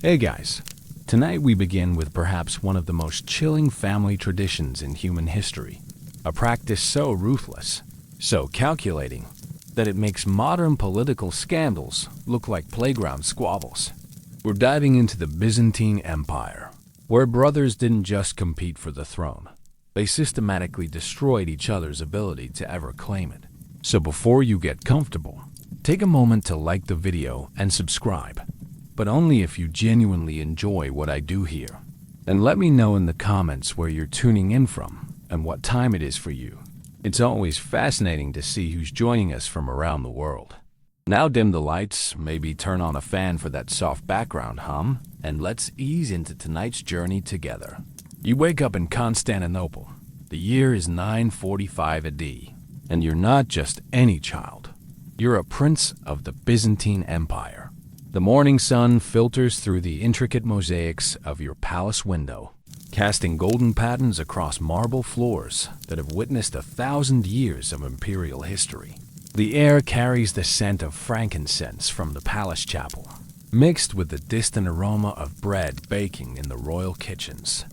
Hey guys, tonight we begin with perhaps one of the most chilling family traditions in human history. A practice so ruthless, so calculating, that it makes modern political scandals look like playground squabbles. We're diving into the Byzantine Empire, where brothers didn't just compete for the throne. They systematically destroyed each other's ability to ever claim it. So before you get comfortable, take a moment to like the video and subscribe. But only if you genuinely enjoy what I do here. And let me know in the comments where you're tuning in from and what time it is for you. It's always fascinating to see who's joining us from around the world. Now dim the lights, maybe turn on a fan for that soft background hum, and let's ease into tonight's journey together. You wake up in Constantinople. The year is 945 AD, and you're not just any child. You're a prince of the Byzantine Empire. The morning sun filters through the intricate mosaics of your palace window, casting golden patterns across marble floors that have witnessed 1,000 years of imperial history. The air carries the scent of frankincense from the palace chapel, mixed with the distant aroma of bread baking in the royal kitchens.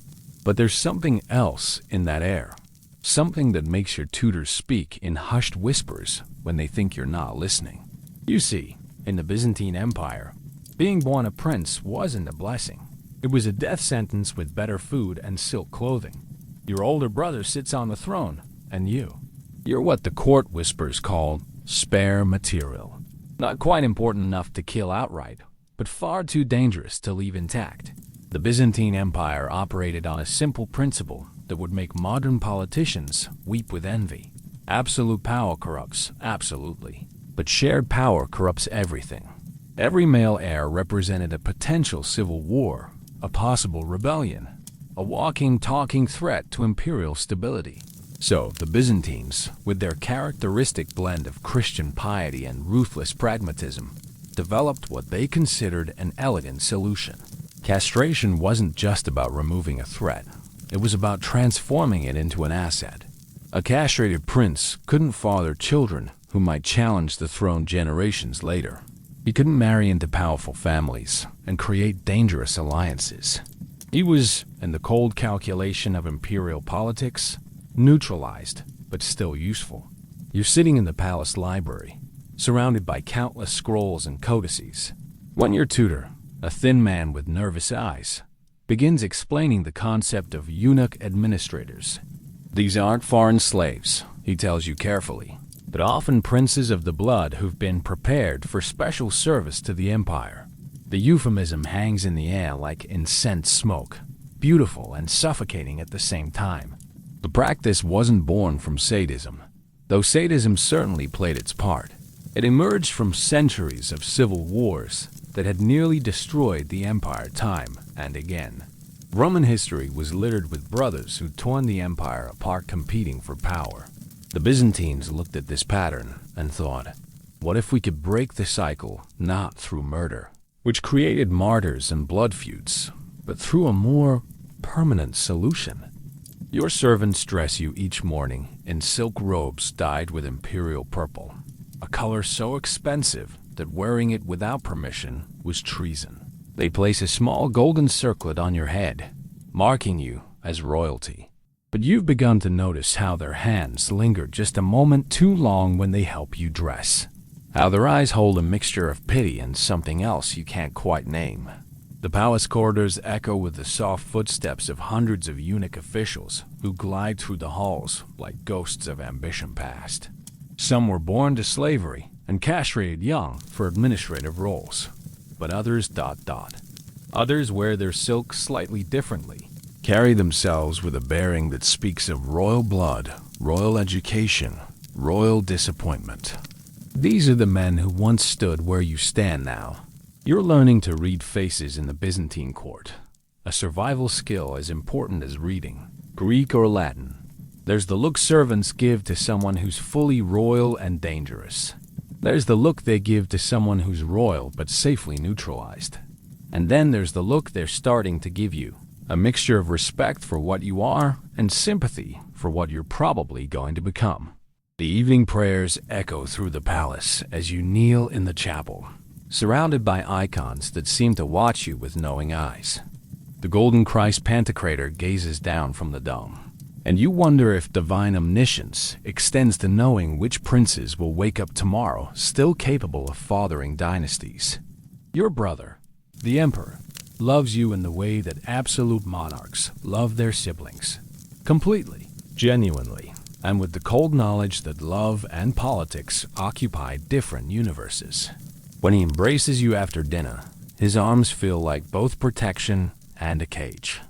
But there's something else in that air, something that makes your tutors speak in hushed whispers when they think you're not listening. You see, in the Byzantine Empire, being born a prince wasn't a blessing. It was a death sentence with better food and silk clothing. Your older brother sits on the throne, and you're what the court whispers call spare material. Not quite important enough to kill outright, but far too dangerous to leave intact. The Byzantine Empire operated on a simple principle that would make modern politicians weep with envy. Absolute power corrupts, absolutely. But shared power corrupts everything. Every male heir represented a potential civil war, a possible rebellion, a walking, talking threat to imperial stability. So the Byzantines, with their characteristic blend of Christian piety and ruthless pragmatism, developed what they considered an elegant solution. Castration wasn't just about removing a threat. It was about transforming it into an asset. A castrated prince couldn't father children who might challenge the throne generations later. He couldn't marry into powerful families and create dangerous alliances. He was, in the cold calculation of imperial politics, neutralized, but still useful. You're sitting in the palace library, surrounded by countless scrolls and codices, when your tutor, a thin man with nervous eyes, begins explaining the concept of eunuch administrators. These aren't foreign slaves, he tells you carefully, but often princes of the blood who've been prepared for special service to the empire. The euphemism hangs in the air like incense smoke, beautiful and suffocating at the same time. The practice wasn't born from sadism, though sadism certainly played its part. It emerged from centuries of civil wars that had nearly destroyed the empire time and again. Roman history was littered with brothers who'd torn the empire apart competing for power. The Byzantines looked at this pattern and thought, what if we could break the cycle not through murder, which created martyrs and blood feuds, but through a more permanent solution? Your servants dress you each morning in silk robes dyed with imperial purple, a color so expensive that wearing it without permission was treason. They place a small golden circlet on your head, marking you as royalty. But you've begun to notice how their hands linger just a moment too long when they help you dress. How their eyes hold a mixture of pity and something else you can't quite name. The palace corridors echo with the soft footsteps of hundreds of eunuch officials who glide through the halls like ghosts of ambition past. Some were born to slavery and castrated young for administrative roles. But others ... Others wear their silk slightly differently, carry themselves with a bearing that speaks of royal blood, royal education, royal disappointment. These are the men who once stood where you stand now. You're learning to read faces in the Byzantine court, a survival skill as important as reading, Greek or Latin. There's the look servants give to someone who's fully royal and dangerous. There's the look they give to someone who's royal but safely neutralized. And then there's the look they're starting to give you, a mixture of respect for what you are and sympathy for what you're probably going to become. The evening prayers echo through the palace as you kneel in the chapel, surrounded by icons that seem to watch you with knowing eyes. The golden Christ Pantocrator gazes down from the dome, and you wonder if divine omniscience extends to knowing which princes will wake up tomorrow still capable of fathering dynasties. Your brother, the Emperor, loves you in the way that absolute monarchs love their siblings. Completely, genuinely, and with the cold knowledge that love and politics occupy different universes. When he embraces you after dinner, his arms feel like both protection and a cage.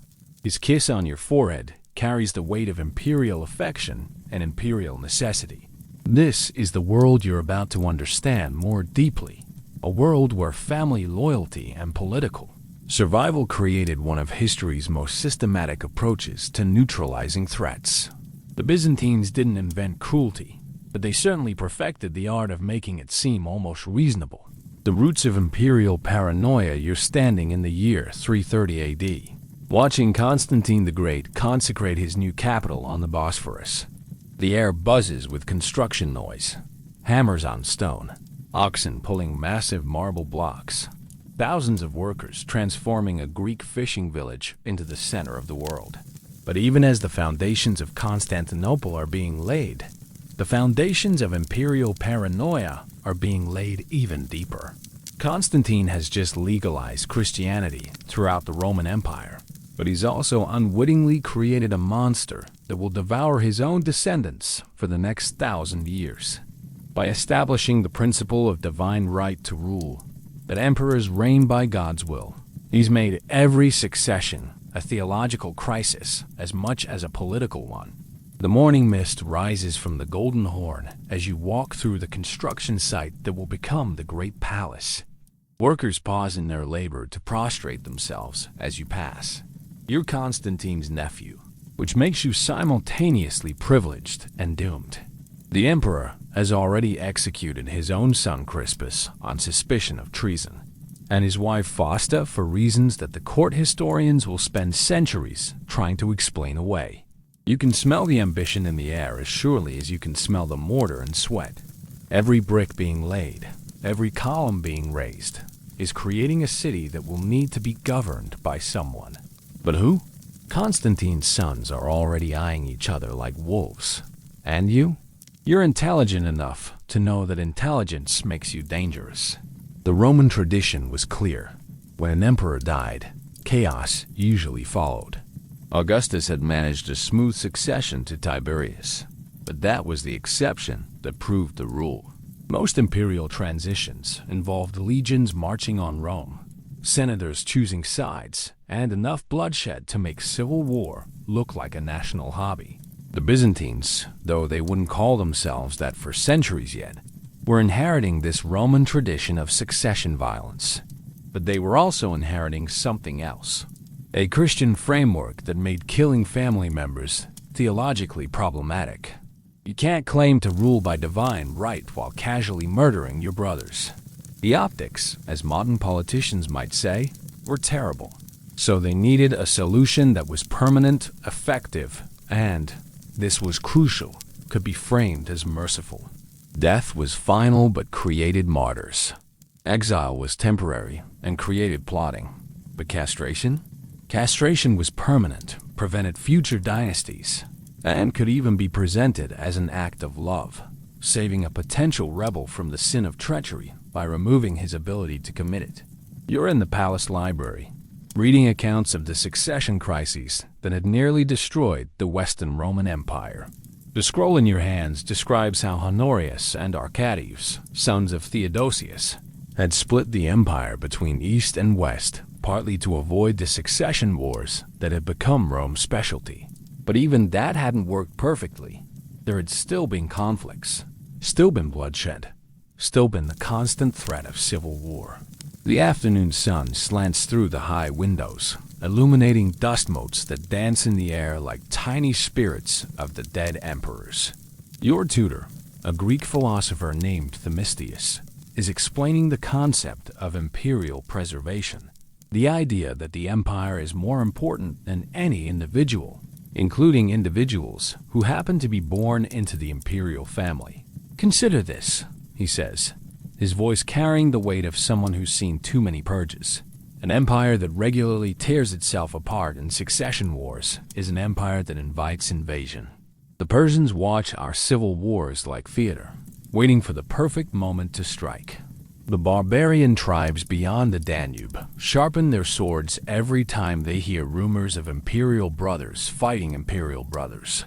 His kiss on your forehead carries the weight of imperial affection and imperial necessity. This is the world you're about to understand more deeply, a world where family loyalty and political survival created one of history's most systematic approaches to neutralizing threats. The Byzantines didn't invent cruelty, but they certainly perfected the art of making it seem almost reasonable. The roots of imperial paranoia. You're standing in the year 330 AD, watching Constantine the Great consecrate his new capital on the Bosphorus. The air buzzes with construction noise, hammers on stone, oxen pulling massive marble blocks, thousands of workers transforming a Greek fishing village into the center of the world. But even as the foundations of Constantinople are being laid, the foundations of imperial paranoia are being laid even deeper. Constantine has just legalized Christianity throughout the Roman Empire, but he's also unwittingly created a monster that will devour his own descendants for the next 1,000 years. By establishing the principle of divine right to rule, that emperors reign by God's will, he's made every succession a theological crisis as much as a political one. The morning mist rises from the Golden Horn as you walk through the construction site that will become the Great Palace. Workers pause in their labor to prostrate themselves as you pass. You're Constantine's nephew, which makes you simultaneously privileged and doomed. The emperor has already executed his own son Crispus on suspicion of treason, and his wife Fausta for reasons that the court historians will spend centuries trying to explain away. You can smell the ambition in the air as surely as you can smell the mortar and sweat. Every brick being laid, every column being raised, is creating a city that will need to be governed by someone. But who? Constantine's sons are already eyeing each other like wolves. And you? You're intelligent enough to know that intelligence makes you dangerous. The Roman tradition was clear. When an emperor died, chaos usually followed. Augustus had managed a smooth succession to Tiberius, but that was the exception that proved the rule. Most imperial transitions involved legions marching on Rome, senators choosing sides, and enough bloodshed to make civil war look like a national hobby. The Byzantines, though they wouldn't call themselves that for centuries yet, were inheriting this Roman tradition of succession violence. But they were also inheriting something else, a Christian framework that made killing family members theologically problematic. You can't claim to rule by divine right while casually murdering your brothers. The optics, as modern politicians might say, were terrible. So they needed a solution that was permanent, effective, and, this was crucial, could be framed as merciful. Death was final but created martyrs. Exile was temporary and created plotting. But castration? Castration was permanent, prevented future dynasties, and could even be presented as an act of love, saving a potential rebel from the sin of treachery by removing his ability to commit it. You're in the palace library, reading accounts of the succession crises that had nearly destroyed the Western Roman Empire. The scroll in your hands describes how Honorius and Arcadius, sons of Theodosius, had split the empire between East and West, partly to avoid the succession wars that had become Rome's specialty. But even that hadn't worked perfectly. There had still been conflicts, still been bloodshed, still been the constant threat of civil war. The afternoon sun slants through the high windows, illuminating dust motes that dance in the air like tiny spirits of the dead emperors. Your tutor, a Greek philosopher named Themistius, is explaining the concept of imperial preservation, the idea that the empire is more important than any individual, including individuals who happen to be born into the imperial family. Consider this, he says. his voice carrying the weight of someone who's seen too many purges. An empire that regularly tears itself apart in succession wars is an empire that invites invasion. The Persians watch our civil wars like theater, waiting for the perfect moment to strike. The barbarian tribes beyond the Danube sharpen their swords every time they hear rumors of imperial brothers fighting imperial brothers.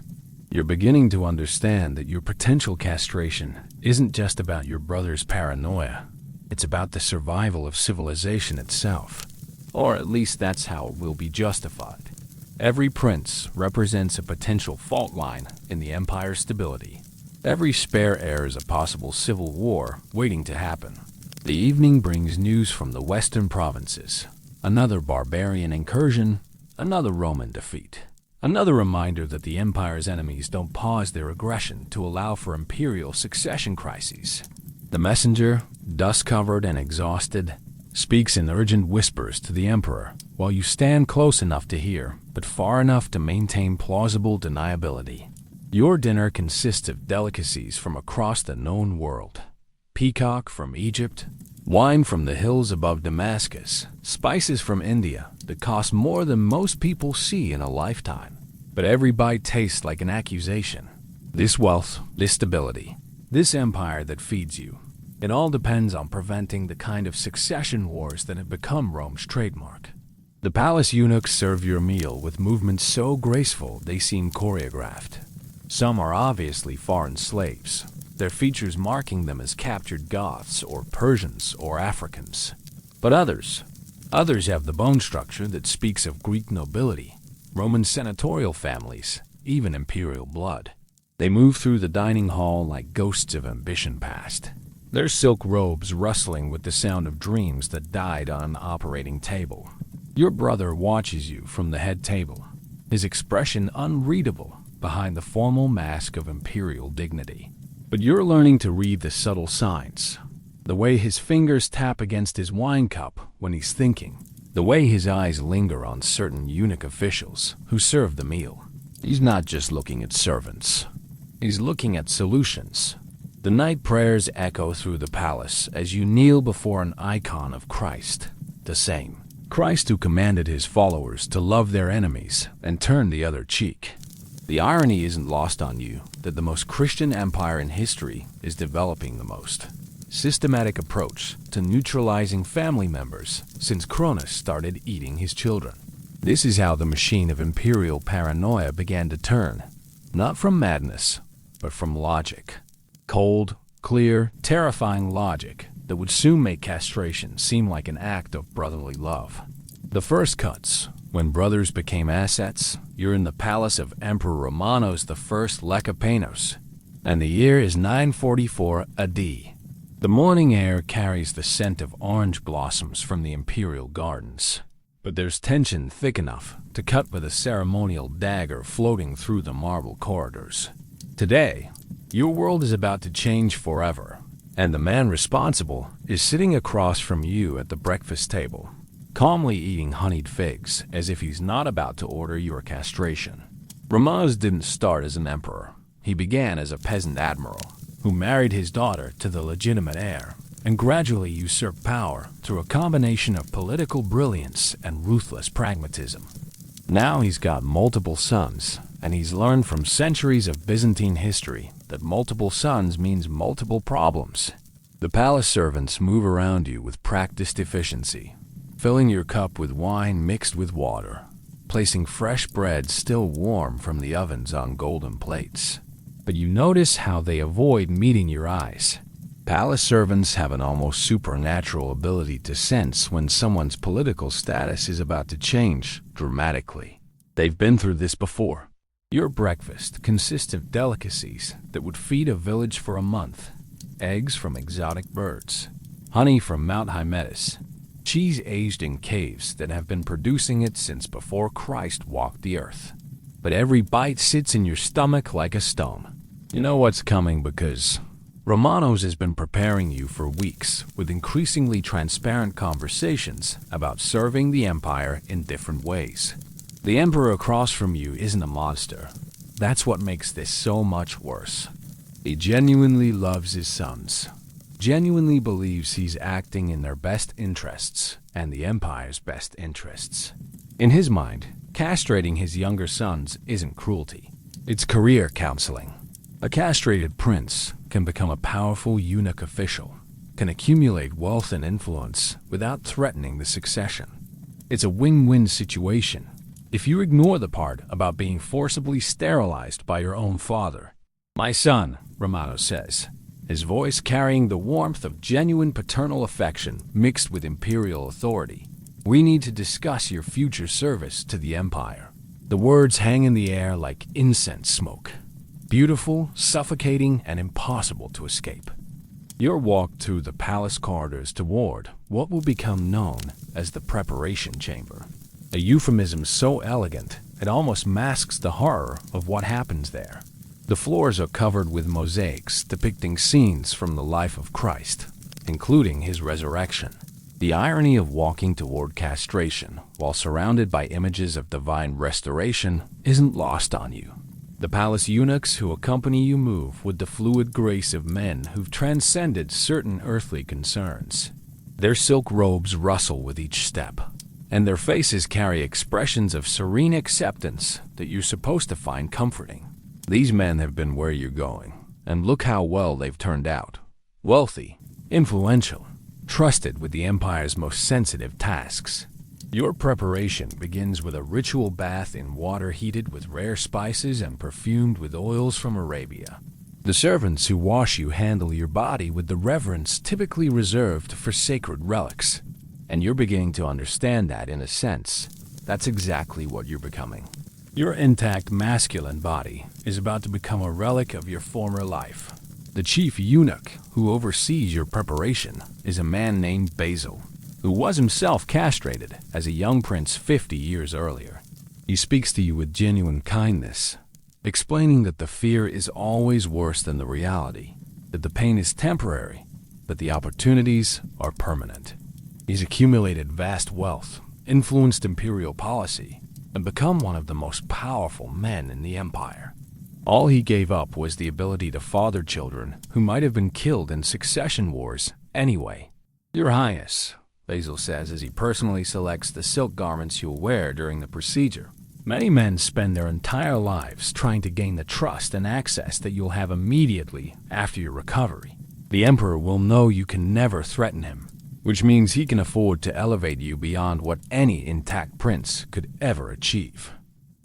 You're beginning to understand that your potential castration isn't just about your brother's paranoia. It's about the survival of civilization itself. Or at least that's how it will be justified. Every prince represents a potential fault line in the empire's stability. Every spare heir is a possible civil war waiting to happen. The evening brings news from the western provinces. Another barbarian incursion, another Roman defeat. Another reminder that the empire's enemies don't pause their aggression to allow for imperial succession crises. The messenger, dust-covered and exhausted, speaks in urgent whispers to the emperor, while you stand close enough to hear, but far enough to maintain plausible deniability. Your dinner consists of delicacies from across the known world. Peacock from Egypt, wine from the hills above Damascus, spices from India that cost more than most people see in a lifetime. But every bite tastes like an accusation. This wealth, this stability, this empire that feeds you, it all depends on preventing the kind of succession wars that have become Rome's trademark. The palace eunuchs serve your meal with movements so graceful they seem choreographed. Some are obviously foreign slaves, their features marking them as captured Goths or Persians or Africans. But others have the bone structure that speaks of Greek nobility, Roman senatorial families, even imperial blood. They move through the dining hall like ghosts of ambition past, their silk robes rustling with the sound of dreams that died on an operating table. Your brother watches you from the head table, his expression unreadable behind the formal mask of imperial dignity. But you're learning to read the subtle signs. The way his fingers tap against his wine cup when he's thinking. The way his eyes linger on certain eunuch officials who serve the meal. He's not just looking at servants. He's looking at solutions. The night prayers echo through the palace as you kneel before an icon of Christ. The same Christ who commanded his followers to love their enemies and turn the other cheek. The irony isn't lost on you that the most Christian empire in history is developing the most systematic approach to neutralizing family members since Cronus started eating his children. This is how the machine of imperial paranoia began to turn, not from madness, but from logic. Cold, clear, terrifying logic that would soon make castration seem like an act of brotherly love. The first cuts, when brothers became assets, you're in the palace of Emperor Romanos I Lecapenus, and the year is 944 AD. The morning air carries the scent of orange blossoms from the imperial gardens, but there's tension thick enough to cut with a ceremonial dagger floating through the marble corridors. Today, your world is about to change forever, and the man responsible is sitting across from you at the breakfast table, calmly eating honeyed figs as if he's not about to order your castration. Romanos didn't start as an emperor. He began as a peasant admiral who married his daughter to the legitimate heir and gradually usurped power through a combination of political brilliance and ruthless pragmatism. Now he's got multiple sons, and he's learned from centuries of Byzantine history that multiple sons means multiple problems. The palace servants move around you with practiced efficiency, filling your cup with wine mixed with water, placing fresh bread still warm from the ovens on golden plates. But you notice how they avoid meeting your eyes. Palace servants have an almost supernatural ability to sense when someone's political status is about to change dramatically. They've been through this before. Your breakfast consists of delicacies that would feed a village for a month. Eggs from exotic birds, honey from Mount Hymettus, cheese aged in caves that have been producing it since before Christ walked the earth. But every bite sits in your stomach like a stone. You know what's coming because Romanos has been preparing you for weeks with increasingly transparent conversations about serving the empire in different ways. The emperor across from you isn't a monster. That's what makes this so much worse. He genuinely loves his sons. genuinely believes he's acting in their best interests and the Empire's best interests. In his mind, castrating his younger sons isn't cruelty. It's career counseling. A castrated prince can become a powerful eunuch official, can accumulate wealth and influence without threatening the succession. It's a win-win situation if you ignore the part about being forcibly sterilized by your own father. "My son," Romano says, his voice carrying the warmth of genuine paternal affection mixed with imperial authority, "we need to discuss your future service to the Empire." The words hang in the air like incense smoke. Beautiful, suffocating, and impossible to escape. You're walked through the palace corridors toward what will become known as the preparation chamber. A euphemism so elegant it almost masks the horror of what happens there. The floors are covered with mosaics depicting scenes from the life of Christ, including his resurrection. The irony of walking toward castration while surrounded by images of divine restoration isn't lost on you. The palace eunuchs who accompany you move with the fluid grace of men who've transcended certain earthly concerns. Their silk robes rustle with each step, and their faces carry expressions of serene acceptance that you're supposed to find comforting. These men have been where you're going, and look how well they've turned out. Wealthy, influential, trusted with the Empire's most sensitive tasks. Your preparation begins with a ritual bath in water heated with rare spices and perfumed with oils from Arabia. The servants who wash you handle your body with the reverence typically reserved for sacred relics. And you're beginning to understand that, in a sense, that's exactly what you're becoming. Your intact masculine body is about to become a relic of your former life. The chief eunuch who oversees your preparation is a man named Basil, who was himself castrated as a young prince 50 years earlier. He speaks to you with genuine kindness, explaining that the fear is always worse than the reality, that the pain is temporary, but the opportunities are permanent. He's accumulated vast wealth, influenced imperial policy, and become one of the most powerful men in the Empire. All he gave up was the ability to father children who might have been killed in succession wars anyway. "Your Highness," Basil says as he personally selects the silk garments you'll wear during the procedure. "Many men spend their entire lives trying to gain the trust and access that you'll have immediately after your recovery. The Emperor will know you can never threaten him, which means he can afford to elevate you beyond what any intact prince could ever achieve."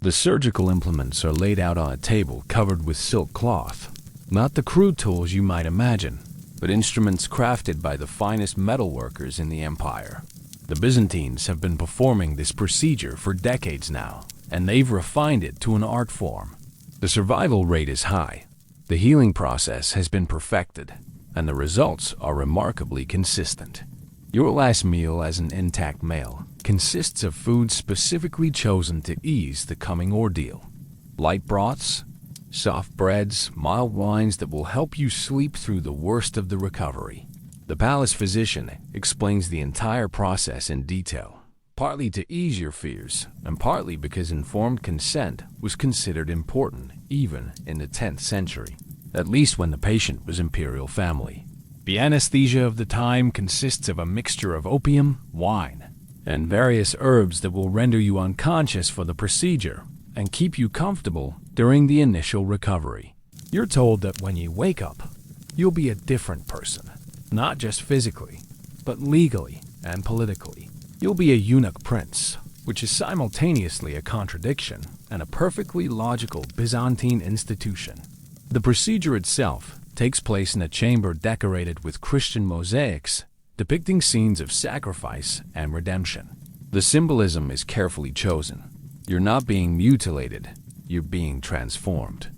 The surgical implements are laid out on a table covered with silk cloth, not the crude tools you might imagine, but instruments crafted by the finest metalworkers in the Empire. The Byzantines have been performing this procedure for decades now, and they've refined it to an art form. The survival rate is high, the healing process has been perfected, and the results are remarkably consistent. Your last meal as an intact male consists of food specifically chosen to ease the coming ordeal. Light broths, soft breads, mild wines that will help you sleep through the worst of the recovery. The palace physician explains the entire process in detail, partly to ease your fears, and partly because informed consent was considered important even in the 10th century, at least when the patient was imperial family. The anesthesia of the time consists of a mixture of opium, wine, and various herbs that will render you unconscious for the procedure and keep you comfortable during the initial recovery. You're told that when you wake up, you'll be a different person, not just physically, but legally and politically. You'll be a eunuch prince, which is simultaneously a contradiction and a perfectly logical Byzantine institution. The procedure itself takes place in a chamber decorated with Christian mosaics depicting scenes of sacrifice and redemption. The symbolism is carefully chosen. You're not being mutilated, you're being transformed.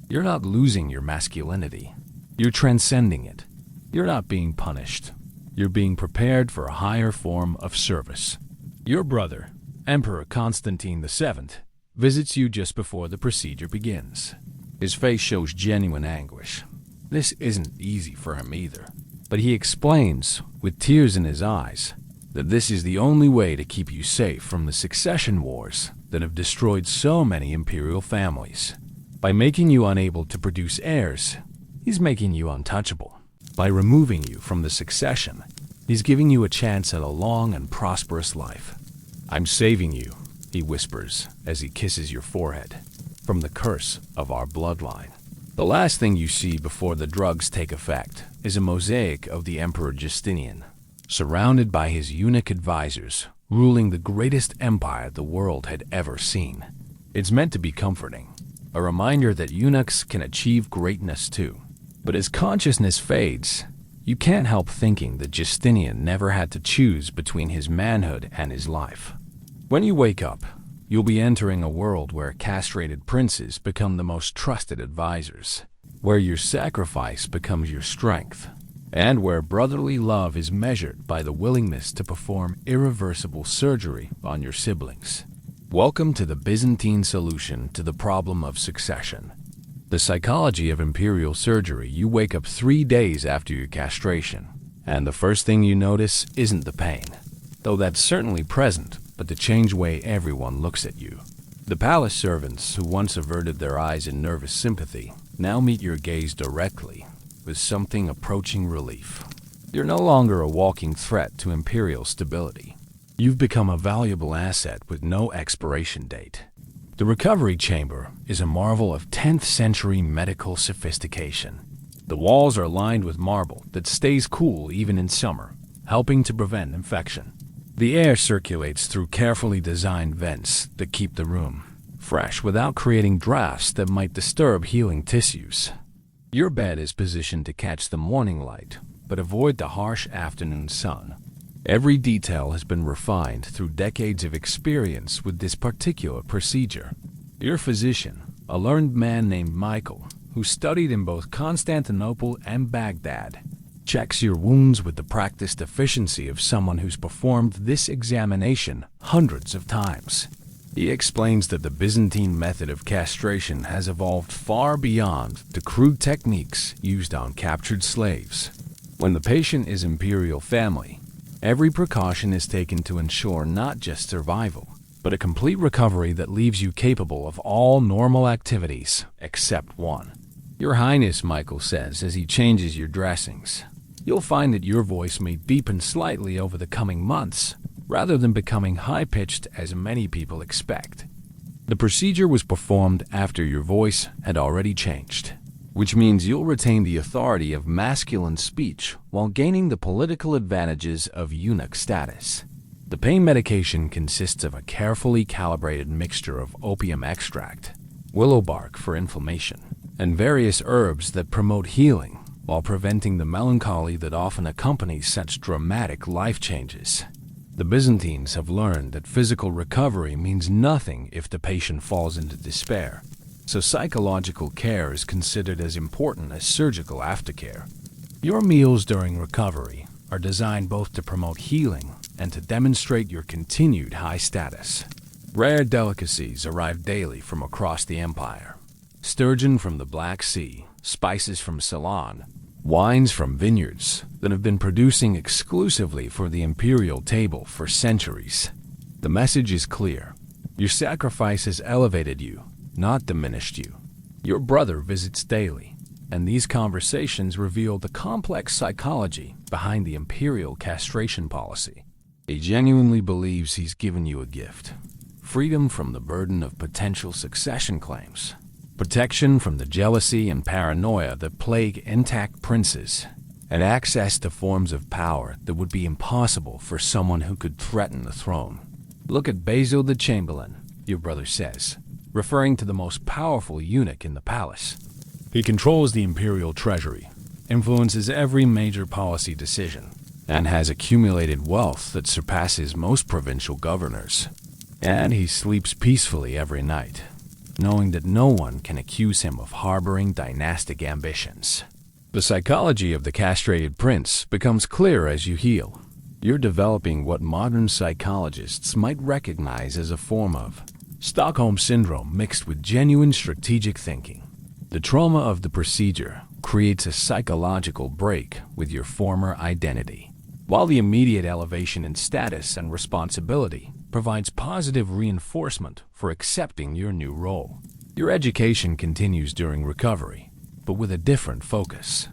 You're not losing your masculinity, you're transcending it. You're not being punished, you're being prepared for a higher form of service. Your brother, Emperor Constantine VII, visits you just before the procedure begins. His face shows genuine anguish. This isn't easy for him either, but he explains, with tears in his eyes, that this is the only way to keep you safe from the succession wars that have destroyed so many imperial families. By making you unable to produce heirs, he's making you untouchable. By removing you from the succession, he's giving you a chance at a long and prosperous life. "I'm saving you," he whispers as he kisses your forehead, "from the curse of our bloodline." The last thing you see before the drugs take effect is a mosaic of the Emperor Justinian, surrounded by his eunuch advisors, ruling the greatest empire the world had ever seen. It's meant to be comforting, a reminder that eunuchs can achieve greatness too. But as consciousness fades, you can't help thinking that Justinian never had to choose between his manhood and his life. When you wake up, you'll be entering a world where castrated princes become the most trusted advisors, where your sacrifice becomes your strength, and where brotherly love is measured by the willingness to perform irreversible surgery on your siblings. Welcome to the Byzantine solution to the problem of succession. The psychology of imperial surgery. You wake up 3 days after your castration, and the first thing you notice isn't the pain, though that's certainly present, but the changed way everyone looks at you. The palace servants who once averted their eyes in nervous sympathy now meet your gaze directly with something approaching relief. You're no longer a walking threat to imperial stability. You've become a valuable asset with no expiration date. The recovery chamber is a marvel of 10th century medical sophistication. The walls are lined with marble that stays cool even in summer, helping to prevent infection. The air circulates through carefully designed vents that keep the room fresh without creating drafts that might disturb healing tissues. Your bed is positioned to catch the morning light, but avoid the harsh afternoon sun. Every detail has been refined through decades of experience with this particular procedure. Your physician, a learned man named Michael, who studied in both Constantinople and Baghdad, checks your wounds with the practiced efficiency of someone who's performed this examination hundreds of times. He explains that the Byzantine method of castration has evolved far beyond the crude techniques used on captured slaves. When the patient is imperial family, every precaution is taken to ensure not just survival, but a complete recovery that leaves you capable of all normal activities except one. "Your Highness," Michael says as he changes your dressings, "you'll find that your voice may deepen slightly over the coming months, rather than becoming high-pitched as many people expect." The procedure was performed after your voice had already changed, which means you'll retain the authority of masculine speech while gaining the political advantages of eunuch status. The pain medication consists of a carefully calibrated mixture of opium extract, willow bark for inflammation, and various herbs that promote healing while preventing the melancholy that often accompanies such dramatic life changes. The Byzantines have learned that physical recovery means nothing if the patient falls into despair, so psychological care is considered as important as surgical aftercare. Your meals during recovery are designed both to promote healing and to demonstrate your continued high status. Rare delicacies arrive daily from across the empire. Sturgeon from the Black Sea, spices from Ceylon, wines from vineyards that have been producing exclusively for the imperial table for centuries. The message is clear. Your sacrifice has elevated you, not diminished you. Your brother visits daily, and these conversations reveal the complex psychology behind the imperial castration policy. He genuinely believes he's given you a gift: freedom from the burden of potential succession claims, protection from the jealousy and paranoia that plague intact princes, and access to forms of power that would be impossible for someone who could threaten the throne. "Look at Basil the Chamberlain," your brother says, referring to the most powerful eunuch in the palace. "He controls the imperial treasury, influences every major policy decision, and has accumulated wealth that surpasses most provincial governors. And he sleeps peacefully every night, knowing that no one can accuse him of harboring dynastic ambitions." The psychology of the castrated prince becomes clear as you heal. You're developing what modern psychologists might recognize as a form of Stockholm Syndrome mixed with genuine strategic thinking. The trauma of the procedure creates a psychological break with your former identity, while the immediate elevation in status and responsibility provides positive reinforcement for accepting your new role. Your education continues during recovery, but with a different focus.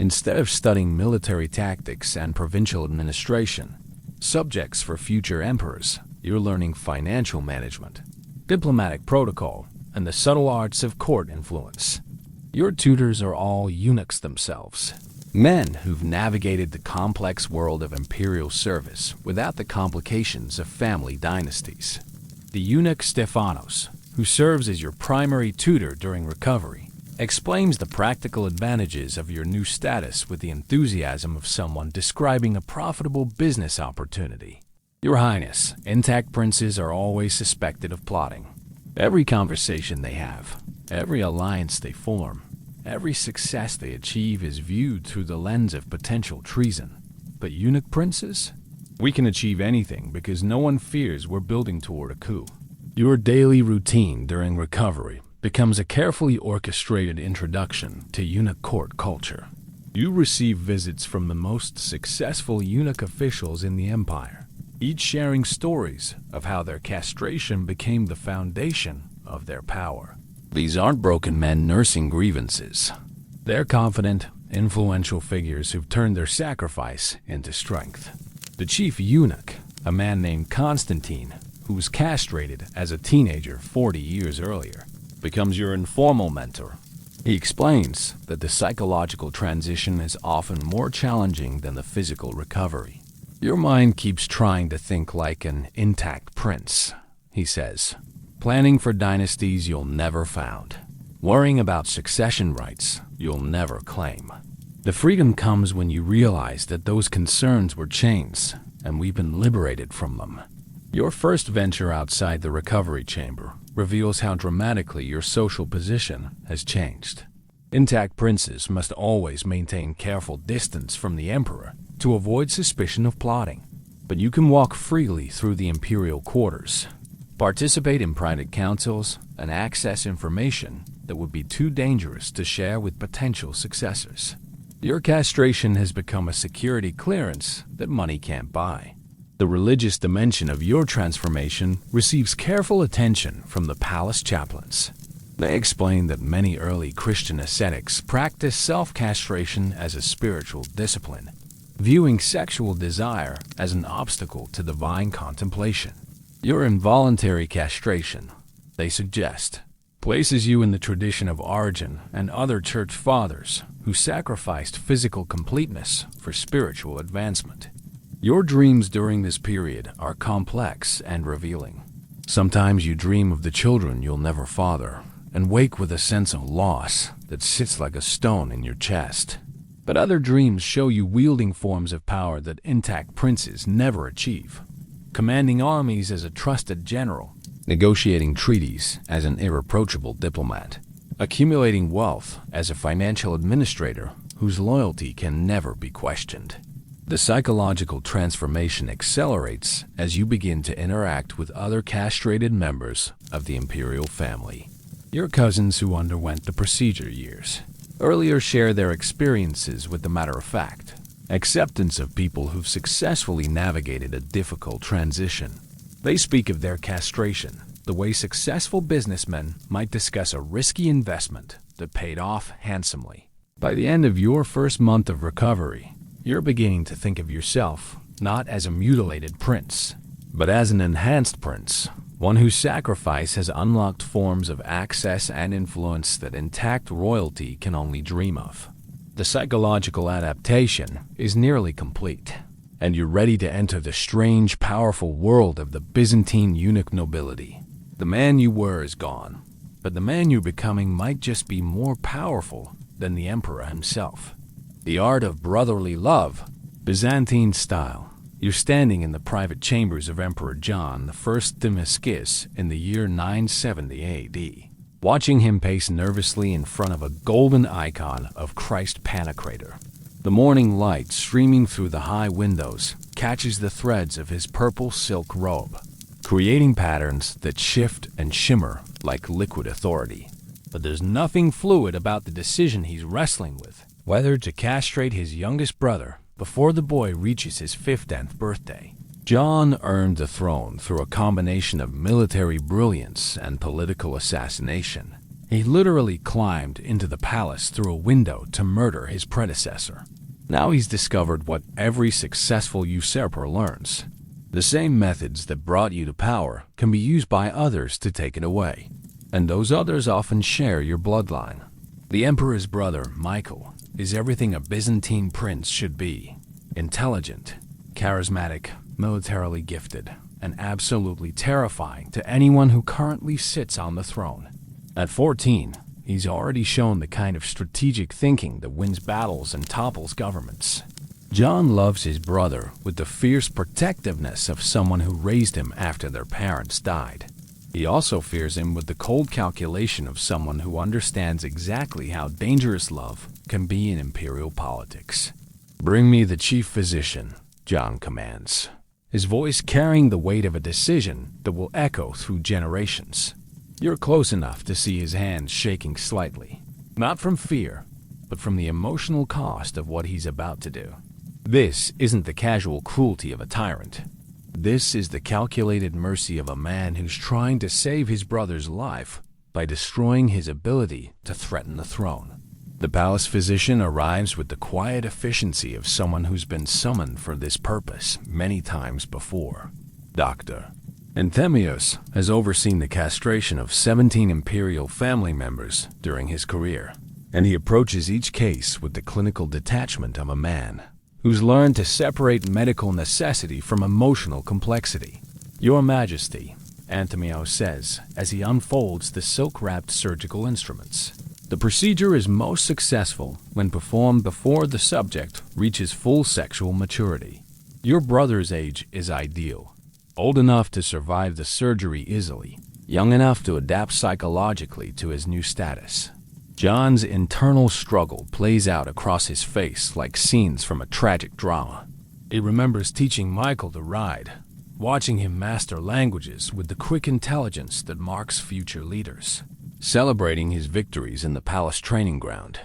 Instead of studying military tactics and provincial administration, subjects for future emperors, you're learning financial management, diplomatic protocol, and the subtle arts of court influence. Your tutors are all eunuchs themselves, men who've navigated the complex world of imperial service without the complications of family dynasties. The eunuch Stephanos, who serves as your primary tutor during recovery, explains the practical advantages of your new status with the enthusiasm of someone describing a profitable business opportunity. Your Highness, intact princes are always suspected of plotting. Every conversation they have, every alliance they form, every success they achieve is viewed through the lens of potential treason. But eunuch princes? We can achieve anything because no one fears we're building toward a coup. Your daily routine during recovery becomes a carefully orchestrated introduction to eunuch court culture. You receive visits from the most successful eunuch officials in the empire, each sharing stories of how their castration became the foundation of their power. These aren't broken men nursing grievances. They're confident, influential figures who've turned their sacrifice into strength. The chief eunuch, a man named Constantine, who was castrated as a teenager 40 years earlier, becomes your informal mentor. He explains that the psychological transition is often more challenging than the physical recovery. Your mind keeps trying to think like an intact prince, he says, planning for dynasties you'll never found, worrying about succession rights you'll never claim. The freedom comes when you realize that those concerns were chains, and we've been liberated from them. Your first venture outside the recovery chamber reveals how dramatically your social position has changed. Intact princes must always maintain careful distance from the emperor to avoid suspicion of plotting. But you can walk freely through the imperial quarters, participate in private councils, and access information that would be too dangerous to share with potential successors. Your castration has become a security clearance that money can't buy. The religious dimension of your transformation receives careful attention from the palace chaplains. They explain that many early Christian ascetics practiced self-castration as a spiritual discipline, viewing sexual desire as an obstacle to divine contemplation. Your involuntary castration, they suggest, places you in the tradition of Origen and other church fathers who sacrificed physical completeness for spiritual advancement. Your dreams during this period are complex and revealing. Sometimes you dream of the children you'll never father and wake with a sense of loss that sits like a stone in your chest. But other dreams show you wielding forms of power that intact princes never achieve, commanding armies as a trusted general, negotiating treaties as an irreproachable diplomat, accumulating wealth as a financial administrator whose loyalty can never be questioned. The psychological transformation accelerates as you begin to interact with other castrated members of the imperial family. Your cousins who underwent the procedure years earlier share their experiences with the matter-of-fact acceptance of people who've successfully navigated a difficult transition. They speak of their castration the way successful businessmen might discuss a risky investment that paid off handsomely. By the end of your first month of recovery, you're beginning to think of yourself not as a mutilated prince, but as an enhanced prince, one whose sacrifice has unlocked forms of access and influence that intact royalty can only dream of. The psychological adaptation is nearly complete, and you're ready to enter the strange, powerful world of the Byzantine eunuch nobility. The man you were is gone, but the man you're becoming might just be more powerful than the emperor himself. The art of brotherly love, Byzantine style. You're standing in the private chambers of Emperor John I Themistocles in the year 970 AD, watching him pace nervously in front of a golden icon of Christ Pantocrator. The morning light streaming through the high windows catches the threads of his purple silk robe, creating patterns that shift and shimmer like liquid authority. But there's nothing fluid about the decision he's wrestling with, whether to castrate his youngest brother before the boy reaches his 15th birthday. John earned the throne through a combination of military brilliance and political assassination. He literally climbed into the palace through a window to murder his predecessor. Now he's discovered what every successful usurper learns. The same methods that brought you to power can be used by others to take it away. And those others often share your bloodline. The emperor's brother, Michael, is everything a Byzantine prince should be. Intelligent, charismatic, militarily gifted, and absolutely terrifying to anyone who currently sits on the throne. At 14, he's already shown the kind of strategic thinking that wins battles and topples governments. John loves his brother with the fierce protectiveness of someone who raised him after their parents died. He also fears him with the cold calculation of someone who understands exactly how dangerous love can be in imperial politics. "Bring me the chief physician," John commands, his voice carrying the weight of a decision that will echo through generations. You're close enough to see his hands shaking slightly, not from fear, but from the emotional cost of what he's about to do. This isn't the casual cruelty of a tyrant. This is the calculated mercy of a man who's trying to save his brother's life by destroying his ability to threaten the throne. The palace physician arrives with the quiet efficiency of someone who's been summoned for this purpose many times before. Dr. Anthemios has overseen the castration of 17 imperial family members during his career, and he approaches each case with the clinical detachment of a man who's learned to separate medical necessity from emotional complexity. "Your Majesty," Anthemios says as he unfolds the silk-wrapped surgical instruments. The procedure is most successful when performed before the subject reaches full sexual maturity. Your brother's age is ideal. Old enough to survive the surgery easily, young enough to adapt psychologically to his new status. John's internal struggle plays out across his face like scenes from a tragic drama. He remembers teaching Michael to ride, watching him master languages with the quick intelligence that marks future leaders, celebrating his victories in the palace training ground.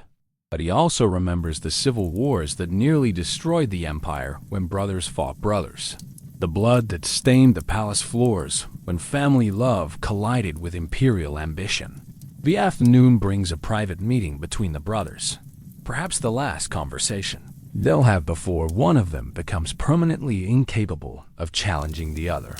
But he also remembers the civil wars that nearly destroyed the empire when brothers fought brothers. The blood that stained the palace floors when family love collided with imperial ambition. The afternoon brings a private meeting between the brothers, perhaps the last conversation they'll have before one of them becomes permanently incapable of challenging the other.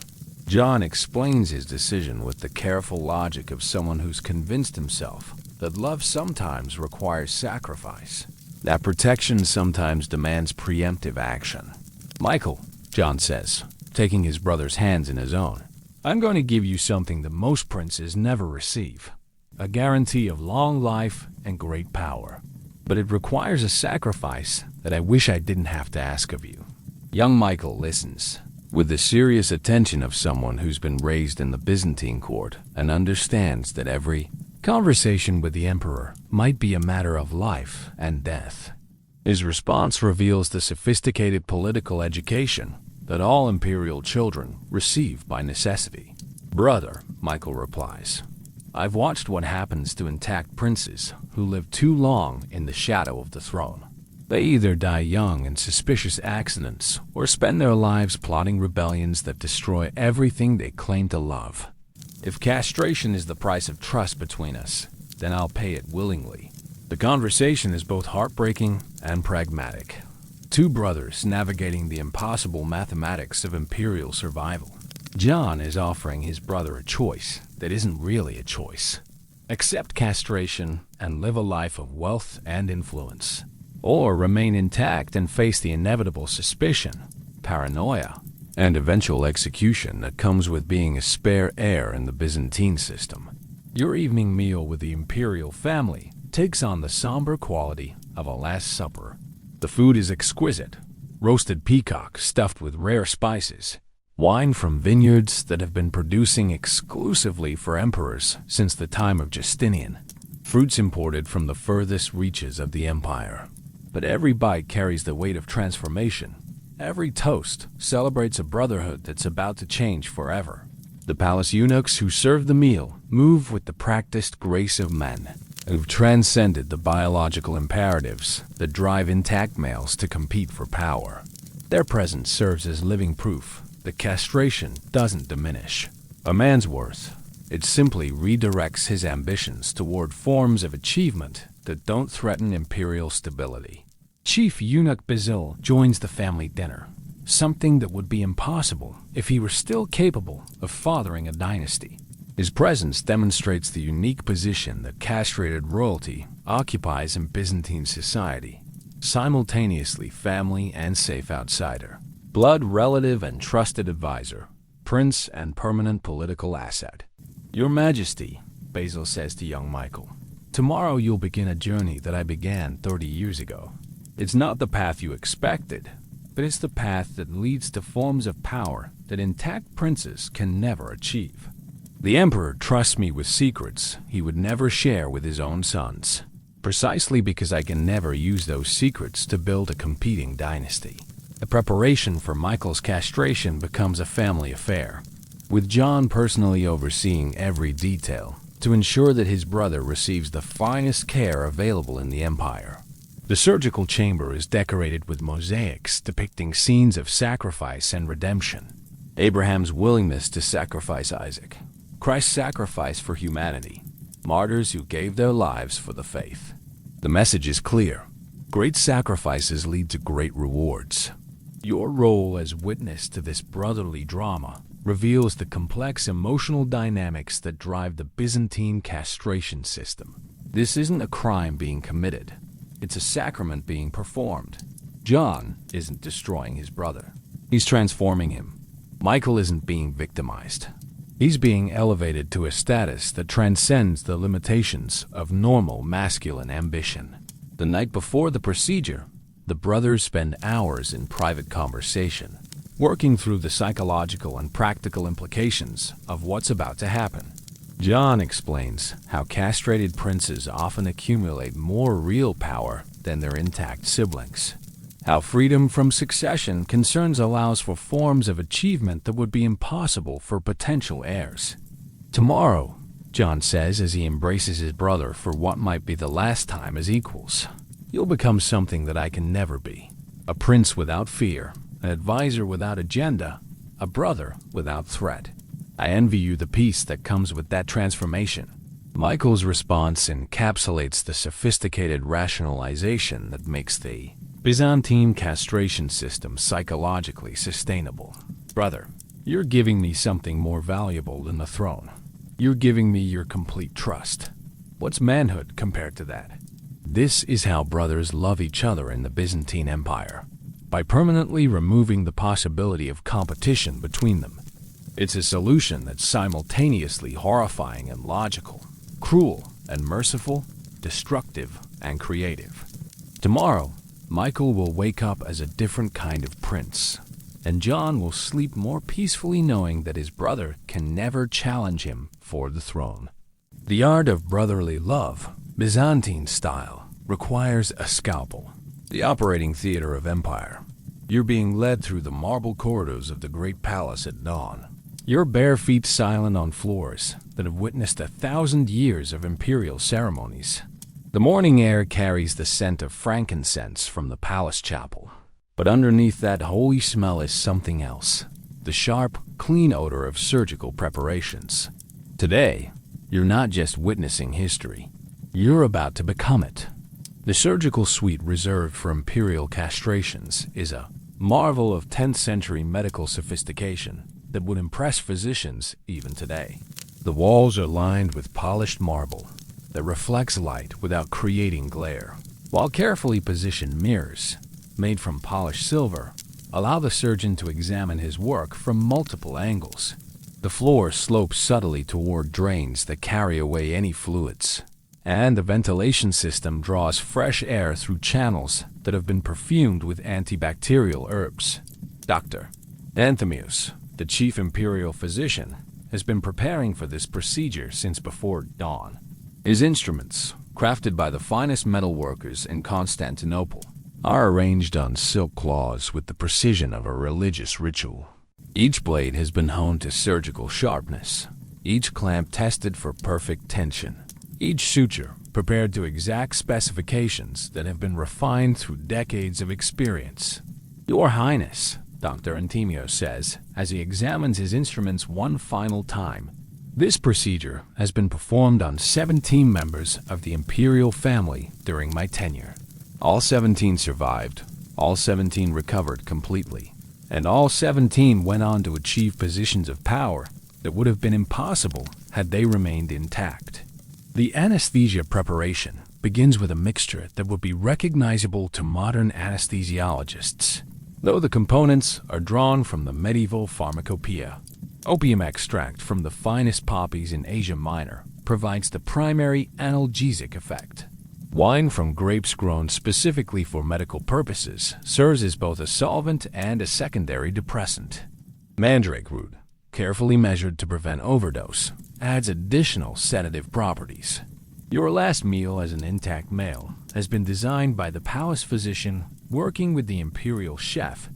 John explains his decision with the careful logic of someone who's convinced himself that love sometimes requires sacrifice, that protection sometimes demands preemptive action. "Michael," John says, taking his brother's hands in his own, "I'm going to give you something that most princes never receive. A guarantee of long life and great power. But it requires a sacrifice that I wish I didn't have to ask of you." Young Michael listens, with the serious attention of someone who's been raised in the Byzantine court and understands that every conversation with the emperor might be a matter of life and death. His response reveals the sophisticated political education that all imperial children receive by necessity. "Brother," Michael replies, "I've watched what happens to intact princes who live too long in the shadow of the throne. They either die young in suspicious accidents or spend their lives plotting rebellions that destroy everything they claim to love. If castration is the price of trust between us, then I'll pay it willingly." The conversation is both heartbreaking and pragmatic. Two brothers navigating the impossible mathematics of imperial survival. John is offering his brother a choice that isn't really a choice. Accept castration and live a life of wealth and influence, or remain intact and face the inevitable suspicion, paranoia, and eventual execution that comes with being a spare heir in the Byzantine system. Your evening meal with the imperial family takes on the somber quality of a Last Supper. The food is exquisite: roasted peacock stuffed with rare spices, wine from vineyards that have been producing exclusively for emperors since the time of Justinian, fruits imported from the furthest reaches of the empire. But every bite carries the weight of transformation. Every toast celebrates a brotherhood that's about to change forever. The palace eunuchs who serve the meal move with the practiced grace of men who've transcended the biological imperatives that drive intact males to compete for power. Their presence serves as living proof that castration doesn't diminish a man's worth It simply redirects his ambitions toward forms of achievement that don't threaten imperial stability. Chief Eunuch Basil joins the family dinner, something that would be impossible if he were still capable of fathering a dynasty. His presence demonstrates the unique position that castrated royalty occupies in Byzantine society, simultaneously family and safe outsider, blood relative and trusted advisor, prince and permanent political asset. Your Majesty, Basil says to young Michael, tomorrow you'll begin a journey that I began 30 years ago. It's not the path you expected, but it's the path that leads to forms of power that intact princes can never achieve. The Emperor trusts me with secrets he would never share with his own sons, precisely because I can never use those secrets to build a competing dynasty. The preparation for Michael's castration becomes a family affair, with John personally overseeing every detail to ensure that his brother receives the finest care available in the empire. The surgical chamber is decorated with mosaics depicting scenes of sacrifice and redemption. Abraham's willingness to sacrifice Isaac, Christ's sacrifice for humanity, martyrs who gave their lives for the faith. The message is clear. Great sacrifices lead to great rewards. Your role as witness to this brotherly drama reveals the complex emotional dynamics that drive the Byzantine castration system. This isn't a crime being committed. It's a sacrament being performed. John isn't destroying his brother. He's transforming him. Michael isn't being victimized. He's being elevated to a status that transcends the limitations of normal masculine ambition. The night before the procedure, the brothers spend hours in private conversation, working through the psychological and practical implications of what's about to happen. John explains how castrated princes often accumulate more real power than their intact siblings, how freedom from succession concerns allows for forms of achievement that would be impossible for potential heirs. Tomorrow, John says as he embraces his brother for what might be the last time as equals, you'll become something that I can never be. A prince without fear, an advisor without agenda, a brother without threat. I envy you the peace that comes with that transformation. Michael's response encapsulates the sophisticated rationalization that makes the Byzantine castration system psychologically sustainable. Brother, you're giving me something more valuable than the throne. You're giving me your complete trust. What's manhood compared to that? This is how brothers love each other in the Byzantine Empire, by permanently removing the possibility of competition between them. It's a solution that's simultaneously horrifying and logical, cruel and merciful, destructive and creative. Tomorrow, Michael will wake up as a different kind of prince, and John will sleep more peacefully knowing that his brother can never challenge him for the throne. The art of brotherly love, Byzantine style, requires a scalpel, the operating theater of empire. You're being led through the marble corridors of the great palace at dawn, your bare feet silent on floors that have witnessed 1,000 years of imperial ceremonies. The morning air carries the scent of frankincense from the palace chapel, but underneath that holy smell is something else, the sharp, clean odor of surgical preparations. Today, you're not just witnessing history, you're about to become it. The surgical suite reserved for imperial castrations is a marvel of 10th century medical sophistication that would impress physicians even today. The walls are lined with polished marble that reflects light without creating glare, while carefully positioned mirrors, made from polished silver, allow the surgeon to examine his work from multiple angles. The floor slopes subtly toward drains that carry away any fluids, and the ventilation system draws fresh air through channels that have been perfumed with antibacterial herbs. Dr. Anthemius, the chief imperial physician, has been preparing for this procedure since before dawn. His instruments, crafted by the finest metalworkers in Constantinople, are arranged on silk claws with the precision of a religious ritual. Each blade has been honed to surgical sharpness, each clamp tested for perfect tension, each suture prepared to exact specifications that have been refined through decades of experience. Your Highness, Dr. Anthemius says, as he examines his instruments one final time, This procedure has been performed on 17 members of the imperial family during my tenure. All 17 survived, all 17 recovered completely, and all 17 went on to achieve positions of power that would have been impossible had they remained intact. The anesthesia preparation begins with a mixture that would be recognizable to modern anesthesiologists, though the components are drawn from the medieval pharmacopoeia. Opium extract from the finest poppies in Asia Minor provides the primary analgesic effect. Wine from grapes grown specifically for medical purposes serves as both a solvent and a secondary depressant. Mandrake root, carefully measured to prevent overdose, adds additional sedative properties. Your last meal as an intact male has been designed by the palace physician working with the imperial chef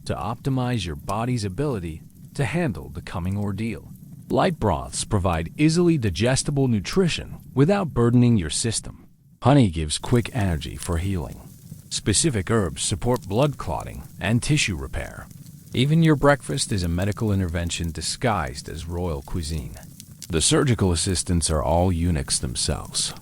to optimize your body's ability to handle the coming ordeal. Light broths provide easily digestible nutrition without burdening your system. Honey gives quick energy for healing. Specific herbs support blood clotting and tissue repair. Even your breakfast is a medical intervention disguised as royal cuisine. The surgical assistants are all eunuchs themselves,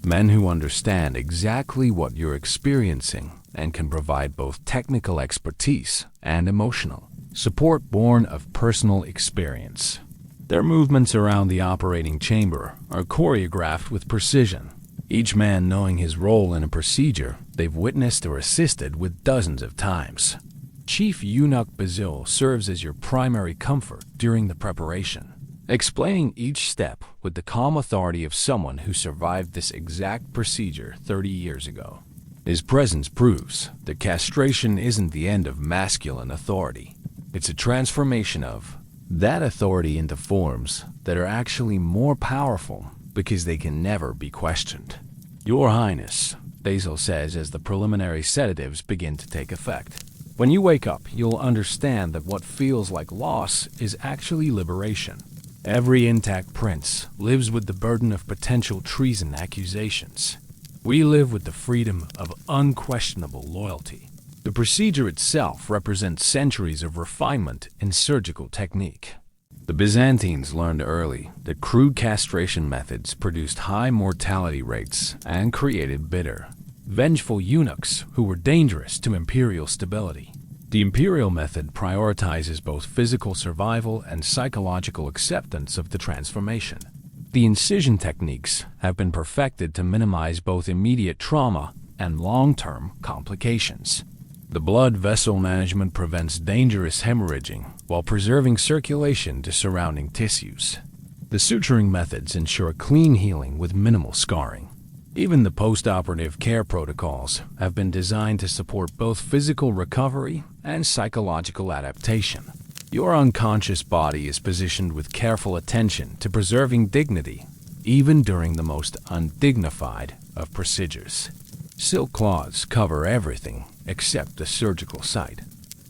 men who understand exactly what you're experiencing and can provide both technical expertise and emotional support born of personal experience. Their movements around the operating chamber are choreographed with precision, each man knowing his role in a procedure they've witnessed or assisted with dozens of times. Chief Eunuch Basil serves as your primary comfort during the preparation, explaining each step with the calm authority of someone who survived this exact procedure 30 years ago. His presence proves that castration isn't the end of masculine authority. It's a transformation of that authority into forms that are actually more powerful because they can never be questioned. Your Highness, Basil says as the preliminary sedatives begin to take effect. When you wake up, you'll understand that what feels like loss is actually liberation. Every intact prince lives with the burden of potential treason accusations. We live with the freedom of unquestionable loyalty. The procedure itself represents centuries of refinement in surgical technique. The Byzantines learned early that crude castration methods produced high mortality rates and created bitter, vengeful eunuchs who were dangerous to imperial stability. The imperial method prioritizes both physical survival and psychological acceptance of the transformation. The incision techniques have been perfected to minimize both immediate trauma and long-term complications. The blood vessel management prevents dangerous hemorrhaging while preserving circulation to surrounding tissues. The suturing methods ensure clean healing with minimal scarring. Even the post-operative care protocols have been designed to support both physical recovery and psychological adaptation. Your unconscious body is positioned with careful attention to preserving dignity, even during the most undignified of procedures. Silk cloths cover everything except the surgical site,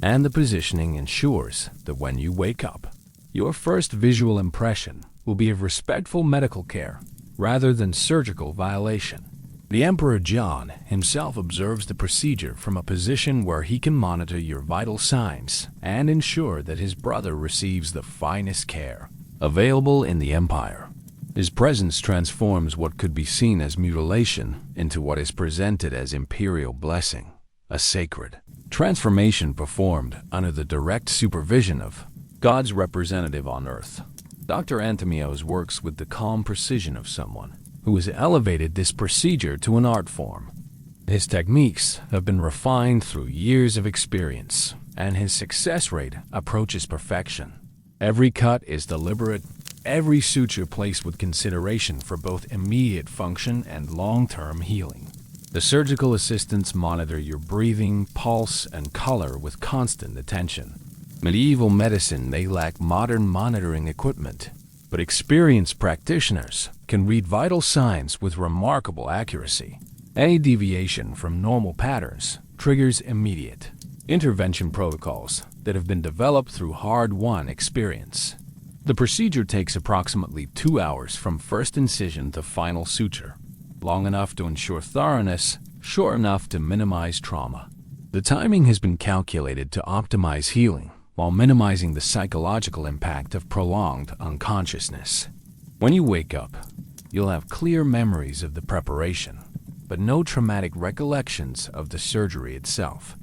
and the positioning ensures that when you wake up, your first visual impression will be of respectful medical care rather than surgical violation. The Emperor John himself observes the procedure from a position where he can monitor your vital signs and ensure that his brother receives the finest care available in the Empire. His presence transforms what could be seen as mutilation into what is presented as imperial blessing, a sacred transformation performed under the direct supervision of God's representative on earth. Dr. Anthemios works with the calm precision of someone who has elevated this procedure to an art form. His techniques have been refined through years of experience, and his success rate approaches perfection. Every cut is deliberate, every suture placed with consideration for both immediate function and long-term healing. The surgical assistants monitor your breathing, pulse, and color with constant attention. Medieval medicine may lack modern monitoring equipment, but experienced practitioners can read vital signs with remarkable accuracy. Any deviation from normal patterns triggers immediate intervention protocols that have been developed through hard-won experience. The procedure takes approximately 2 hours from first incision to final suture, long enough to ensure thoroughness, short enough to minimize trauma. The timing has been calculated to optimize healing while minimizing the psychological impact of prolonged unconsciousness. When you wake up, you'll have clear memories of the preparation, but no traumatic recollections of the surgery itself.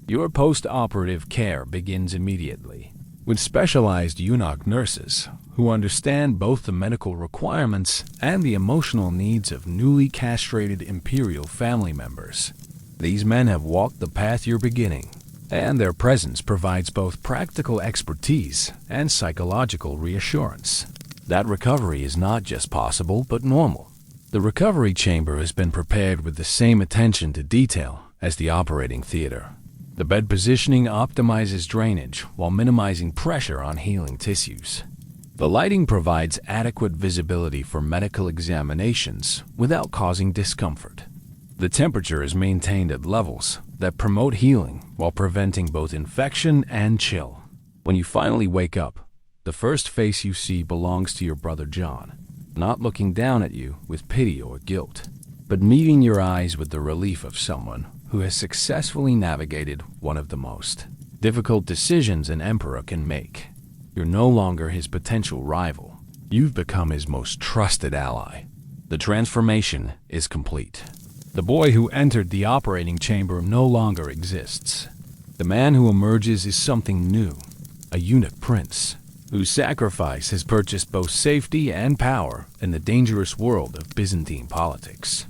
Your post-operative care begins immediately, with specialized eunuch nurses who understand both the medical requirements and the emotional needs of newly castrated imperial family members. These men have walked the path you're beginning, and their presence provides both practical expertise and psychological reassurance. That recovery is not just possible, but normal. The recovery chamber has been prepared with the same attention to detail as the operating theater. The bed positioning optimizes drainage while minimizing pressure on healing tissues. The lighting provides adequate visibility for medical examinations without causing discomfort. The temperature is maintained at levels that promote healing while preventing both infection and chill. When you finally wake up, the first face you see belongs to your brother John, not looking down at you with pity or guilt, but meeting your eyes with the relief of someone who has successfully navigated one of the most difficult decisions an emperor can make. You're no longer his potential rival. You've become his most trusted ally. The transformation is complete. The boy who entered the operating chamber no longer exists. The man who emerges is something new, a eunuch prince, whose sacrifice has purchased both safety and power in the dangerous world of Byzantine politics.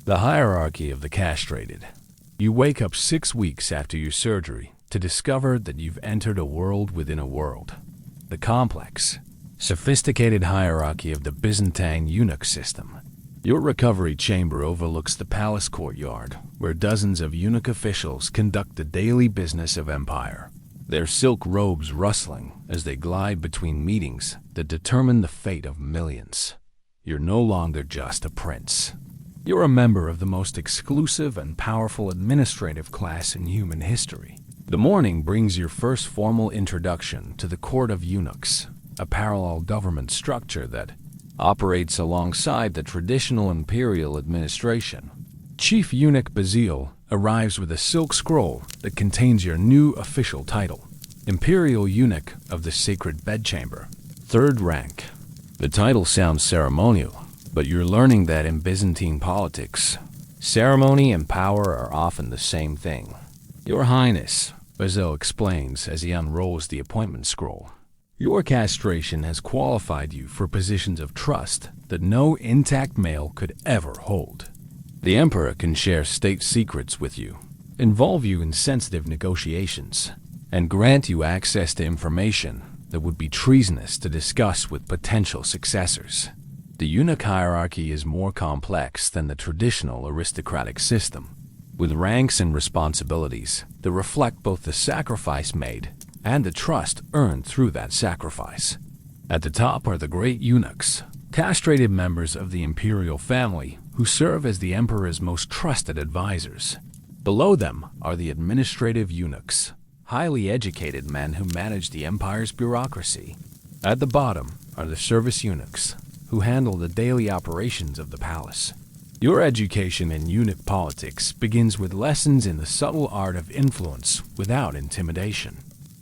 The hierarchy of the castrated. You wake up 6 weeks after your surgery to discover that you've entered a world within a world. The complex, sophisticated hierarchy of the Byzantine eunuch system. Your recovery chamber overlooks the palace courtyard, where dozens of eunuch officials conduct the daily business of empire, their silk robes rustling as they glide between meetings that determine the fate of millions. You're no longer just a prince. You're a member of the most exclusive and powerful administrative class in human history. The morning brings your first formal introduction to the Court of Eunuchs, a parallel government structure that operates alongside the traditional imperial administration. Chief Eunuch Bazil arrives with a silk scroll that contains your new official title, Imperial Eunuch of the Sacred Bedchamber, 3rd rank. The title sounds ceremonial, but you're learning that in Byzantine politics, ceremony and power are often the same thing. Your Highness, Bazil explains as he unrolls the appointment scroll, your castration has qualified you for positions of trust that no intact male could ever hold. The Emperor can share state secrets with you, involve you in sensitive negotiations, and grant you access to information that would be treasonous to discuss with potential successors. The eunuch hierarchy is more complex than the traditional aristocratic system, with ranks and responsibilities that reflect both the sacrifice made and the trust earned through that sacrifice. At the top are the great eunuchs, castrated members of the imperial family who serve as the emperor's most trusted advisors. Below them are the administrative eunuchs, highly educated men who manage the empire's bureaucracy. At the bottom are the service eunuchs, who handle the daily operations of the palace. Your education in eunuch politics begins with lessons in the subtle art of influence without intimidation.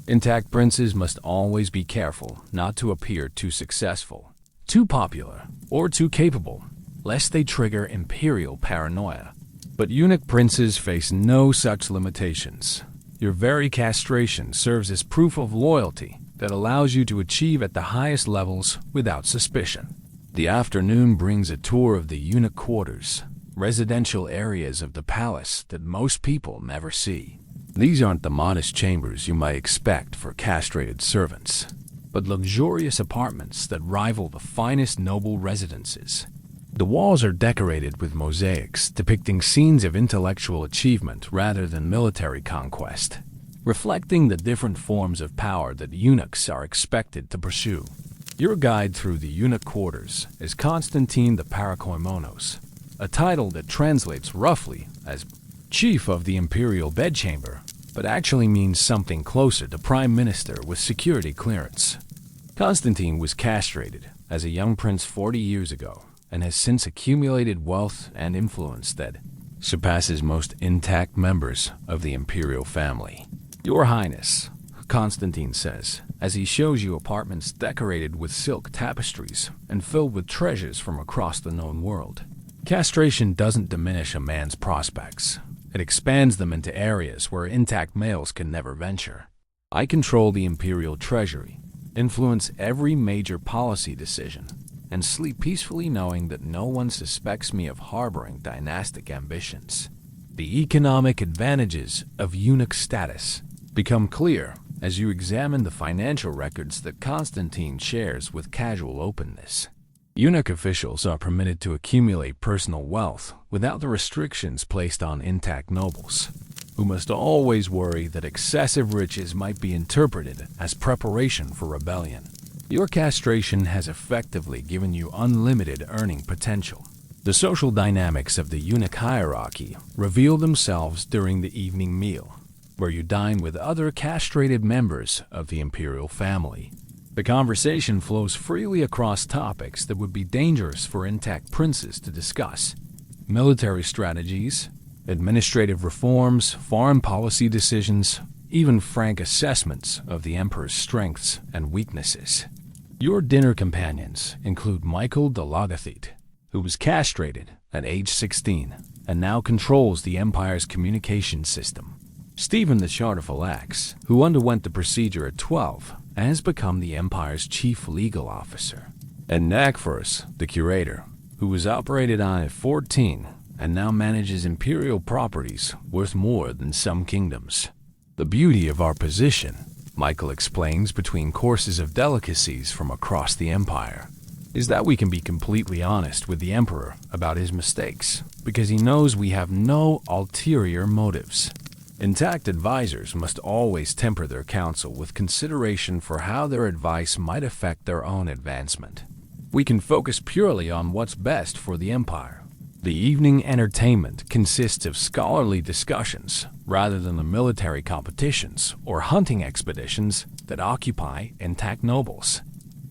Intact princes must always be careful not to appear too successful, too popular, or too capable, lest they trigger imperial paranoia. But eunuch princes face no such limitations. Your very castration serves as proof of loyalty that allows you to achieve at the highest levels without suspicion. The afternoon brings a tour of the eunuch quarters, residential areas of the palace that most people never see. These aren't the modest chambers you might expect for castrated servants, but luxurious apartments that rival the finest noble residences. The walls are decorated with mosaics depicting scenes of intellectual achievement rather than military conquest, reflecting the different forms of power that eunuchs are expected to pursue. Your guide through the eunuch quarters is Constantine the Parakoimonos, a title that translates roughly as Chief of the Imperial Bedchamber, but actually means something closer to Prime Minister with security clearance. Constantine was castrated as a young prince 40 years ago and has since accumulated wealth and influence that surpasses most intact members of the imperial family. Your Highness, Constantine says, as he shows you apartments decorated with silk tapestries and filled with treasures from across the known world. Castration doesn't diminish a man's prospects. It expands them into areas where intact males can never venture. I control the imperial treasury, influence every major policy decision, and sleep peacefully knowing that no one suspects me of harboring dynastic ambitions. The economic advantages of eunuch status become clear as you examine the financial records that Constantine shares with casual openness. Eunuch officials are permitted to accumulate personal wealth without the restrictions placed on intact nobles, who must always worry that excessive riches might be interpreted as preparation for rebellion. Your castration has effectively given you unlimited earning potential. The social dynamics of the eunuch hierarchy reveal themselves during the evening meal, where you dine with other castrated members of the imperial family. The conversation flows freely across topics that would be dangerous for intact princes to discuss: military strategies, administrative reforms, foreign policy decisions, even frank assessments of the emperor's strengths and weaknesses. Your dinner companions include Michael the Logothete, who was castrated at age 16 and now controls the empire's communication system; Stephen the Chartophylax, who underwent the procedure at 12 and has become the empire's chief legal officer; and Nagphorus, the curator, who was operated on at 14 and now manages imperial properties worth more than some kingdoms. The beauty of our position, Michael explains between courses of delicacies from across the empire, is that we can be completely honest with the emperor about his mistakes, because he knows we have no ulterior motives. Intact advisors must always temper their counsel with consideration for how their advice might affect their own advancement. We can focus purely on what's best for the empire. The evening entertainment consists of scholarly discussions rather than the military competitions or hunting expeditions that occupy intact nobles.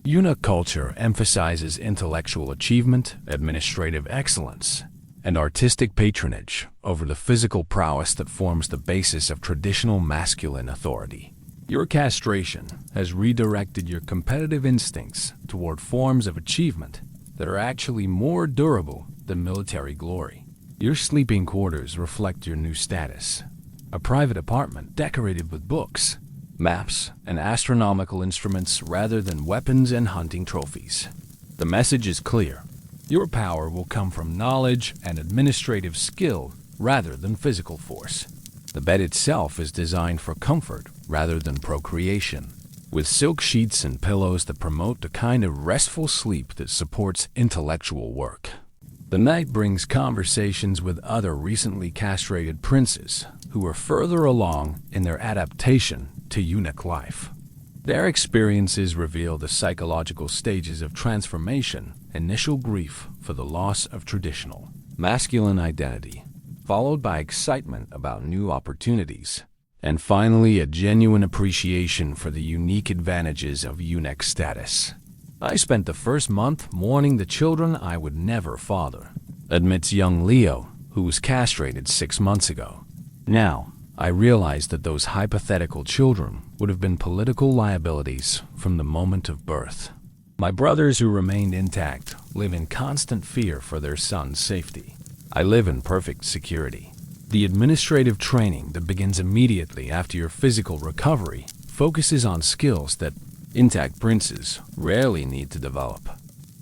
Eunuch culture emphasizes intellectual achievement, administrative excellence, and artistic patronage over the physical prowess that forms the basis of traditional masculine authority. Your castration has redirected your competitive instincts toward forms of achievement that are actually more durable than military glory. Your sleeping quarters reflect your new status: a private apartment decorated with books, maps, and astronomical instruments rather than weapons and hunting trophies. The message is clear. Your power will come from knowledge and administrative skill rather than physical force. The bed itself is designed for comfort rather than procreation, with silk sheets and pillows that promote the kind of restful sleep that supports intellectual work. The night brings conversations with other recently castrated princes who are further along in their adaptation to eunuch life. Their experiences reveal the psychological stages of transformation: initial grief for the loss of traditional masculine identity, followed by excitement about new opportunities, and finally a genuine appreciation for the unique advantages of eunuch status. I spent the first month mourning the children I would never father, admits young Leo, who was castrated 6 months ago. Now, I realize that those hypothetical children would have been political liabilities from the moment of birth. My brothers who remained intact live in constant fear for their son's safety. I live in perfect security. The administrative training that begins immediately after your physical recovery focuses on skills that intact princes rarely need to develop: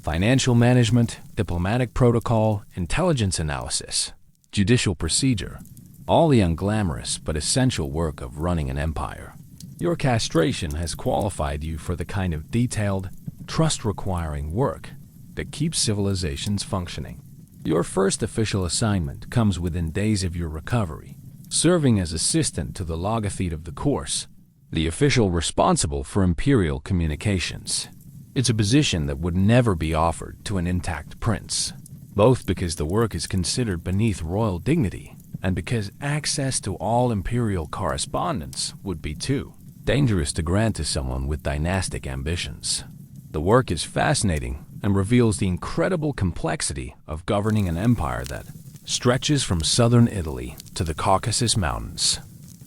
financial management, diplomatic protocol, intelligence analysis, judicial procedure, all the unglamorous but essential work of running an empire. Your castration has qualified you for the kind of detailed, trust-requiring work that keeps civilizations functioning. Your first official assignment comes within days of your recovery, serving as assistant to the Logothete of the course, the official responsible for imperial communications. It's a position that would never be offered to an intact prince, both because the work is considered beneath royal dignity and because access to all imperial correspondence would be too dangerous to grant to someone with dynastic ambitions. The work is fascinating and reveals the incredible complexity of governing an empire that stretches from southern Italy to the Caucasus Mountains.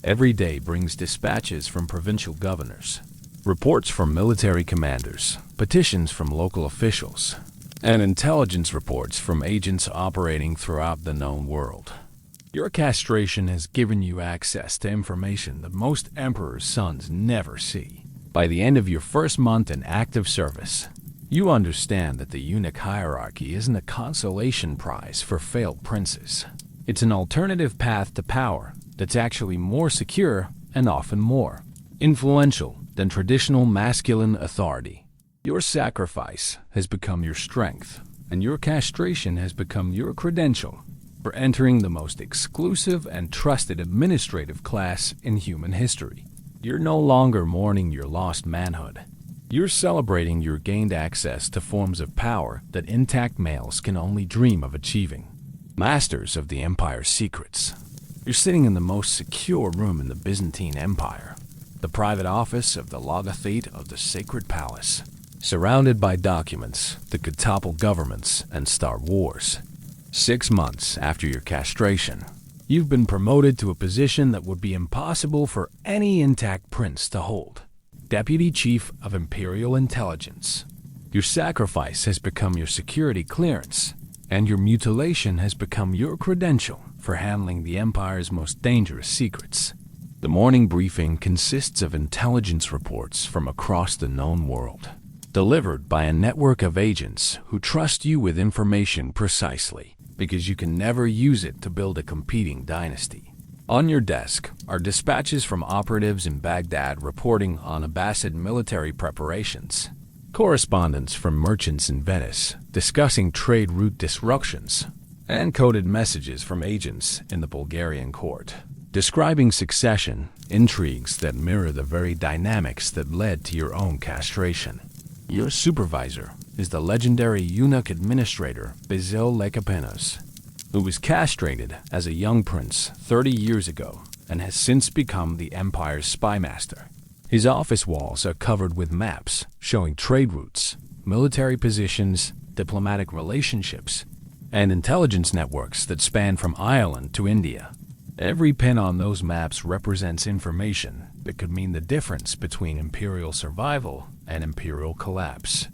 Every day brings dispatches from provincial governors, reports from military commanders, petitions from local officials, and intelligence reports from agents operating throughout the known world. Your castration has given you access to information that most emperors' sons never see. By the end of your first month in active service, you understand that the eunuch hierarchy isn't a consolation prize for failed princes. It's an alternative path to power that's actually more secure and often more influential than traditional masculine authority. Your sacrifice has become your strength, and your castration has become your credential for entering the most exclusive and trusted administrative class in human history. You're no longer mourning your lost manhood. You're celebrating your gained access to forms of power that intact males can only dream of achieving. Masters of the Empire's secrets. You're sitting in the most secure room in the Byzantine Empire, the private office of the Logothete of the Sacred Palace, surrounded by documents that could topple governments and start wars. 6 months after your castration, you've been promoted to a position that would be impossible for any intact prince to hold. Deputy Chief of Imperial Intelligence. Your sacrifice has become your security clearance, and your mutilation has become your credential for handling the Empire's most dangerous secrets. The morning briefing consists of intelligence reports from across the known world, delivered by a network of agents who trust you with information precisely, because you can never use it to build a competing dynasty. On your desk are dispatches from operatives in Baghdad reporting on Abbasid military preparations, correspondence from merchants in Venice discussing trade route disruptions, and coded messages from agents in the Bulgarian court, describing succession intrigues that mirror the very dynamics that led to your own castration. Your supervisor is the legendary eunuch administrator Basil Lekapenos, who was castrated as a young prince 30 years ago and has since become the Empire's spymaster. His office walls are covered with maps showing trade routes, military positions, diplomatic relationships, and intelligence networks that span from Ireland to India. Every pin on those maps represents information that could mean the difference between imperial survival and imperial collapse.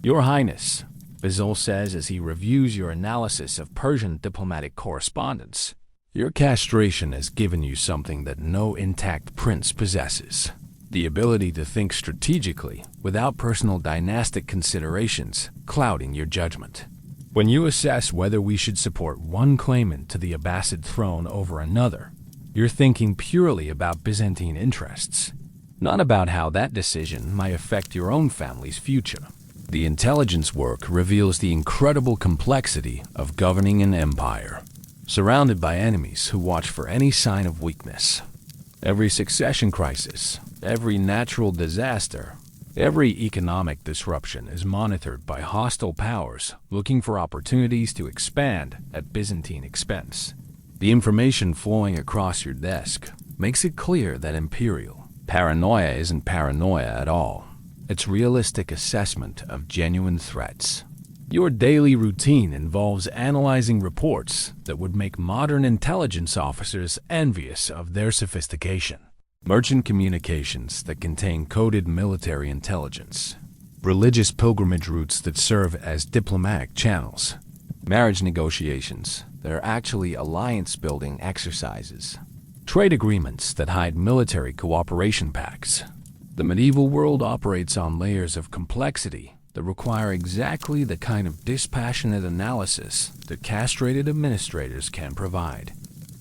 Your Highness, Basil says as he reviews your analysis of Persian diplomatic correspondence, your castration has given you something that no intact prince possesses: the ability to think strategically without personal dynastic considerations clouding your judgment. When you assess whether we should support one claimant to the Abbasid throne over another, you're thinking purely about Byzantine interests, not about how that decision might affect your own family's future. The intelligence work reveals the incredible complexity of governing an empire, surrounded by enemies who watch for any sign of weakness. Every succession crisis, every natural disaster, every economic disruption is monitored by hostile powers looking for opportunities to expand at Byzantine expense. The information flowing across your desk makes it clear that imperial paranoia isn't paranoia at all. It's realistic assessment of genuine threats. Your daily routine involves analyzing reports that would make modern intelligence officers envious of their sophistication. Merchant communications that contain coded military intelligence. Religious pilgrimage routes that serve as diplomatic channels. Marriage negotiations that are actually alliance-building exercises. Trade agreements that hide military cooperation pacts. The medieval world operates on layers of complexity that require exactly the kind of dispassionate analysis that castrated administrators can provide.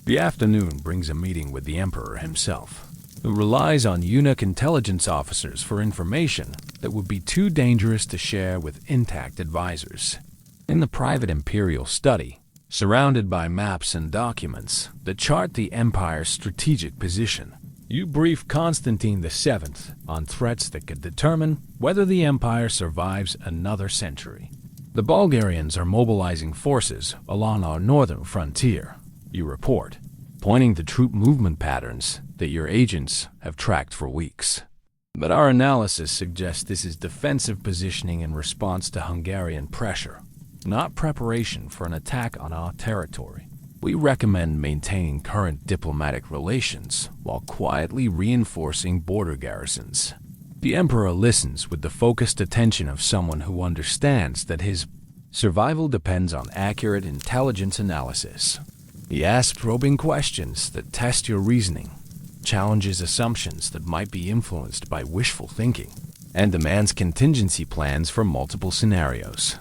The afternoon brings a meeting with the emperor himself, who relies on eunuch intelligence officers for information that would be too dangerous to share with intact advisors. In the private imperial study, surrounded by maps and documents that chart the empire's strategic position, you brief Constantine VII on threats that could determine whether the empire survives another century. The Bulgarians are mobilizing forces along our northern frontier, you report, pointing to troop movement patterns that your agents have tracked for weeks. But our analysis suggests this is defensive positioning in response to Hungarian pressure, not preparation for an attack on our territory. We recommend maintaining current diplomatic relations while quietly reinforcing border garrisons. The Emperor listens with the focused attention of someone who understands that his survival depends on accurate intelligence analysis. He asks probing questions that test your reasoning, challenges assumptions that might be influenced by wishful thinking, and demands contingency plans for multiple scenarios.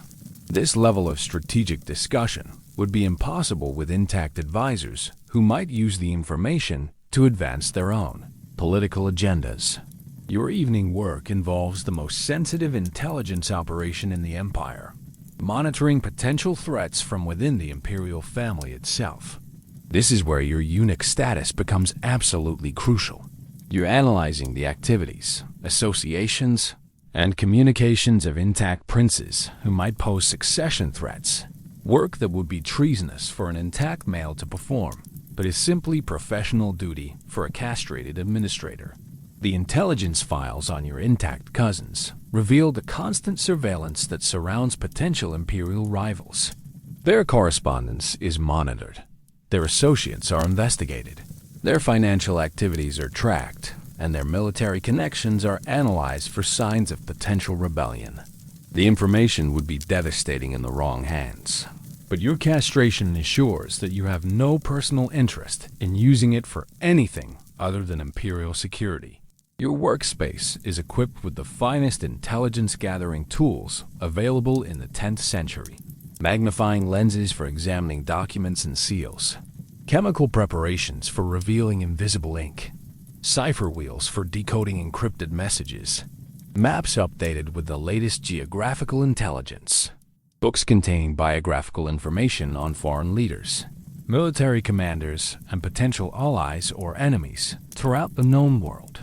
This level of strategic discussion would be impossible with intact advisors who might use the information to advance their own political agendas. Your evening work involves the most sensitive intelligence operation in the Empire, monitoring potential threats from within the imperial family itself. This is where your eunuch status becomes absolutely crucial. You're analyzing the activities, associations, and communications of intact princes who might pose succession threats, work that would be treasonous for an intact male to perform, but is simply professional duty for a castrated administrator. The intelligence files on your intact cousins reveal the constant surveillance that surrounds potential imperial rivals. Their correspondence is monitored. Their associates are investigated. Their financial activities are tracked, and their military connections are analyzed for signs of potential rebellion. The information would be devastating in the wrong hands, but your castration ensures that you have no personal interest in using it for anything other than imperial security. Your workspace is equipped with the finest intelligence-gathering tools available in the 10th century. Magnifying lenses for examining documents and seals, chemical preparations for revealing invisible ink, cipher wheels for decoding encrypted messages, maps updated with the latest geographical intelligence, books containing biographical information on foreign leaders, military commanders, and potential allies or enemies throughout the known world.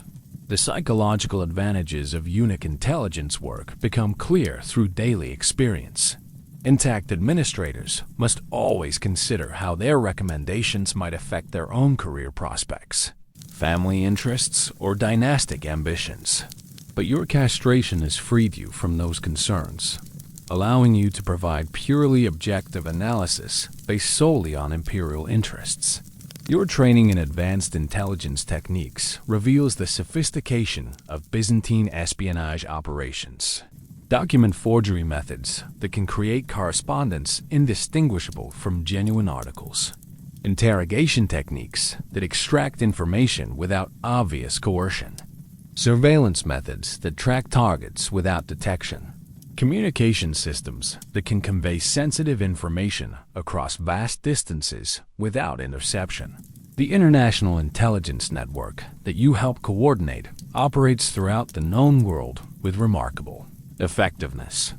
The psychological advantages of eunuch intelligence work become clear through daily experience. Intact administrators must always consider how their recommendations might affect their own career prospects, family interests, or dynastic ambitions. But your castration has freed you from those concerns, allowing you to provide purely objective analysis based solely on imperial interests. Your training in advanced intelligence techniques reveals the sophistication of Byzantine espionage operations. Document forgery methods that can create correspondence indistinguishable from genuine articles. Interrogation techniques that extract information without obvious coercion. Surveillance methods that track targets without detection. Communication systems that can convey sensitive information across vast distances without interception. The international intelligence network that you help coordinate operates throughout the known world with remarkable effectiveness.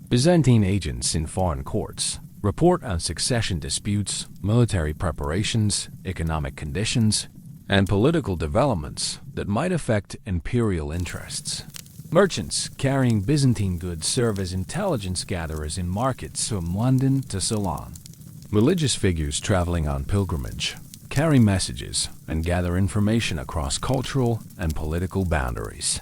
Byzantine agents in foreign courts report on succession disputes, military preparations, economic conditions, and political developments that might affect imperial interests. Merchants carrying Byzantine goods serve as intelligence gatherers in markets from London to Ceylon. Religious figures traveling on pilgrimage carry messages and gather information across cultural and political boundaries.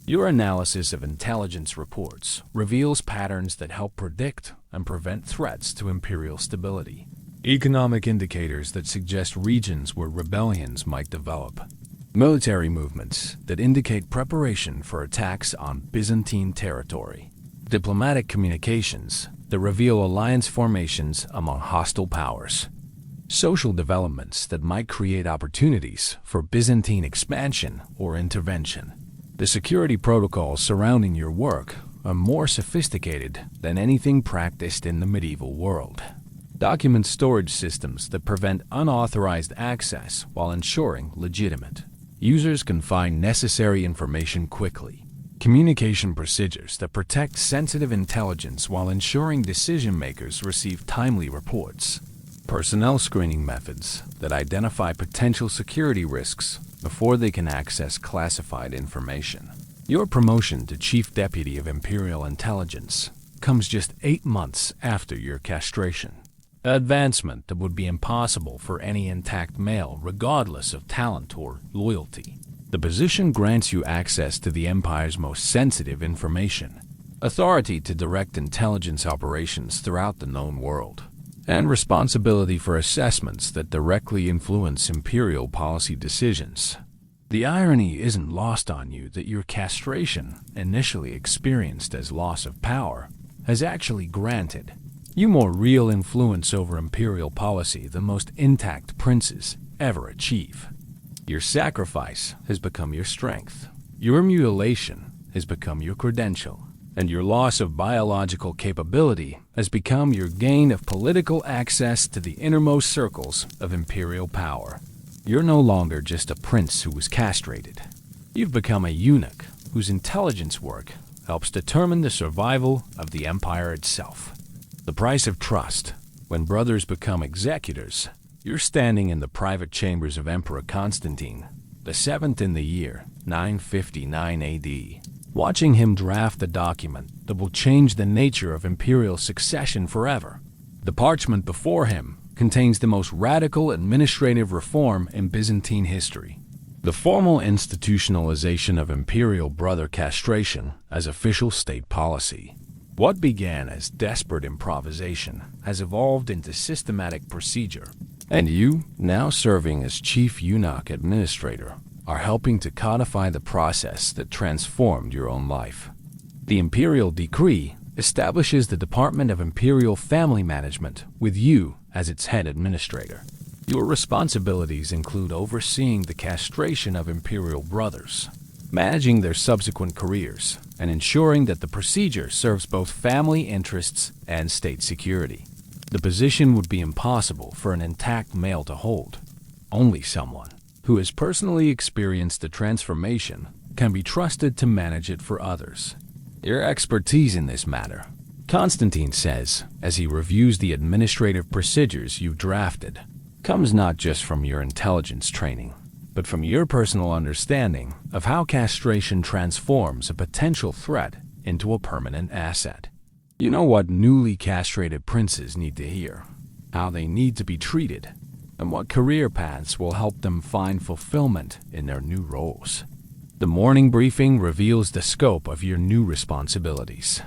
Your analysis of intelligence reports reveals patterns that help predict and prevent threats to imperial stability. Economic indicators that suggest regions where rebellions might develop. Military movements that indicate preparation for attacks on Byzantine territory. Diplomatic communications that reveal alliance formations among hostile powers. Social developments that might create opportunities for Byzantine expansion or intervention. The security protocols surrounding your work are more sophisticated than anything practiced in the medieval world. Document storage systems that prevent unauthorized access while ensuring legitimate. Users can find necessary information quickly. Communication procedures that protect sensitive intelligence while ensuring decision-makers receive timely reports. Personnel screening methods that identify potential security risks before they can access classified information. Your promotion to Chief Deputy of Imperial Intelligence comes just 8 months after your castration. Advancement that would be impossible for any intact male regardless of talent or loyalty. The position grants you access to the Empire's most sensitive information, authority to direct intelligence operations throughout the known world, and responsibility for assessments that directly influence Imperial policy decisions. The irony isn't lost on you that your castration, initially experienced as loss of power, has actually granted you more real influence over imperial policy than most intact princes ever achieve. Your sacrifice has become your strength. Your mutilation has become your credential. And your loss of biological capability has become your gain of political access to the innermost circles of imperial power. You're no longer just a prince who was castrated. You've become a eunuch whose intelligence work helps determine the survival of the empire itself. The price of trust. When brothers become executors, you're standing in the private chambers of Emperor Constantine, the 7th in the year 959 AD, watching him draft the document that will change the nature of imperial succession forever. The parchment before him contains the most radical administrative reform in Byzantine history: the formal institutionalization of imperial brother castration as official state policy. What began as desperate improvisation has evolved into systematic procedure, and you, now serving as chief eunuch administrator, are helping to codify the process that transformed your own life. The imperial decree establishes the Department of Imperial Family Management with you as its head administrator. Your responsibilities include overseeing the castration of imperial brothers, managing their subsequent careers, and ensuring that the procedure serves both family interests and state security. The position would be impossible for an intact male to hold. Only someone who has personally experienced the transformation can be trusted to manage it for others. Your expertise in this matter, Constantine says as he reviews the administrative procedures you've drafted, comes not just from your intelligence training, but from your personal understanding of how castration transforms a potential threat into a permanent asset. You know what newly castrated princes need to hear, how they need to be treated, and what career paths will help them find fulfillment in their new roles. The morning briefing reveals the scope of your new responsibilities.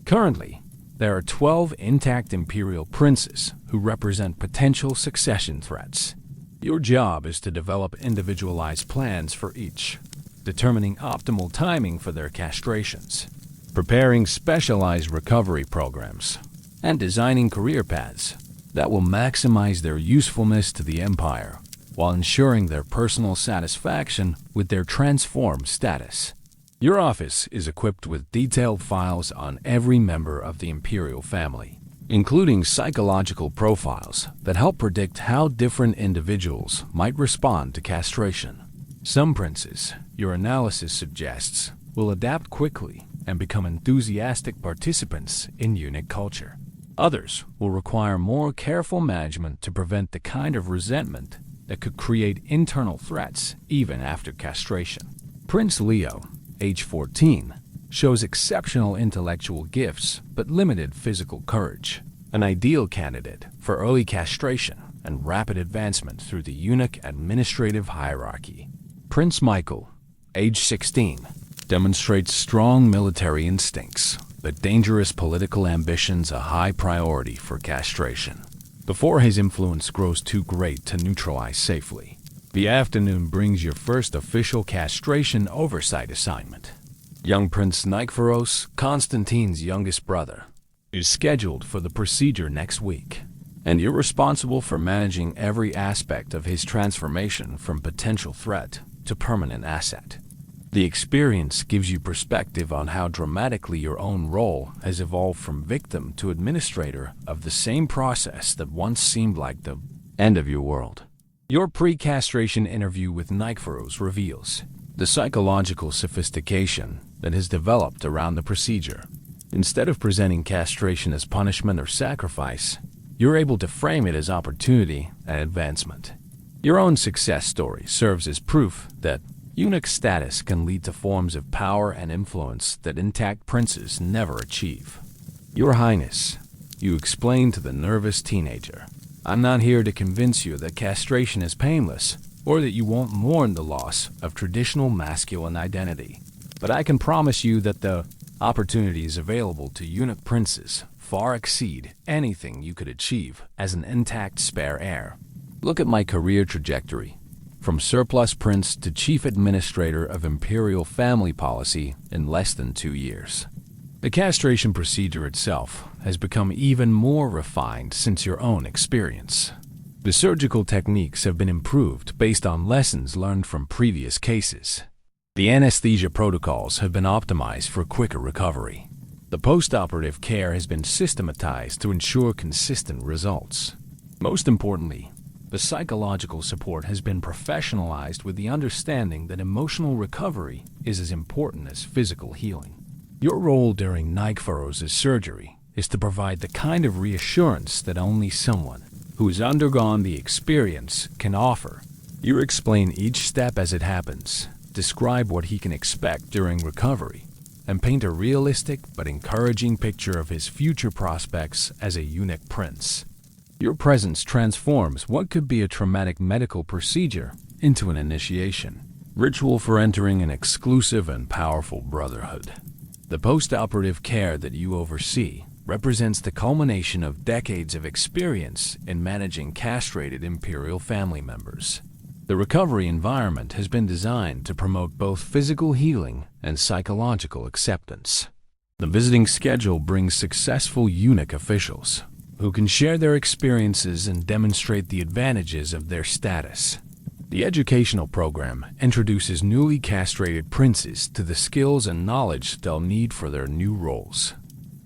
Currently, there are 12 intact imperial princes who represent potential succession threats. Your job is to develop individualized plans for each, determining optimal timing for their castrations, preparing specialized recovery programs, and designing career paths that will maximize their usefulness to the empire while ensuring their personal satisfaction with their transformed status. Your office is equipped with detailed files on every member of the imperial family, including psychological profiles that help predict how different individuals might respond to castration. Some princes, your analysis suggests, will adapt quickly and become enthusiastic participants in eunuch culture. Others will require more careful management to prevent the kind of resentment that could create internal threats even after castration. Prince Leo, age 14, shows exceptional intellectual gifts but limited physical courage, an ideal candidate for early castration and rapid advancement through the eunuch administrative hierarchy. Prince Michael, age 16, demonstrates strong military instincts but dangerous political ambitions a high priority for castration. Before his influence grows too great to neutralize safely, the afternoon brings your first official castration oversight assignment. Young Prince Nikephoros, Constantine's youngest brother, is scheduled for the procedure next week, and you're responsible for managing every aspect of his transformation from potential threat to permanent asset. The experience gives you perspective on how dramatically your own role has evolved from victim to administrator of the same process that once seemed like the end of your world. Your pre-castration interview with Nikephoros reveals the psychological sophistication that has developed around the procedure. Instead of presenting castration as punishment or sacrifice, you're able to frame it as opportunity and advancement. Your own success story serves as proof that eunuch status can lead to forms of power and influence that intact princes never achieve. Your Highness, you explain to the nervous teenager, I'm not here to convince you that castration is painless or that you won't mourn the loss of traditional masculine identity. But I can promise you that the opportunities available to eunuch princes far exceed anything you could achieve as an intact spare heir. Look at my career trajectory. from surplus prince to chief administrator of imperial family policy in less than 2 years. The castration procedure itself has become even more refined since your own experience. The surgical techniques have been improved based on lessons learned from previous cases. The anesthesia protocols have been optimized for quicker recovery. The post-operative care has been systematized to ensure consistent results. Most importantly, the psychological support has been professionalized with the understanding that emotional recovery is as important as physical healing. Your role during Nike Farrow's surgery is to provide the kind of reassurance that only someone who has undergone the experience can offer. You explain each step as it happens, describe what he can expect during recovery, and paint a realistic but encouraging picture of his future prospects as a eunuch prince. Your presence transforms what could be a traumatic medical procedure into an initiation, ritual for entering an exclusive and powerful brotherhood. The post-operative care that you oversee represents the culmination of decades of experience in managing castrated imperial family members. The recovery environment has been designed to promote both physical healing and psychological acceptance. The visiting schedule brings successful eunuch officials who can share their experiences and demonstrate the advantages of their status. The educational program introduces newly castrated princes to the skills and knowledge they'll need for their new roles.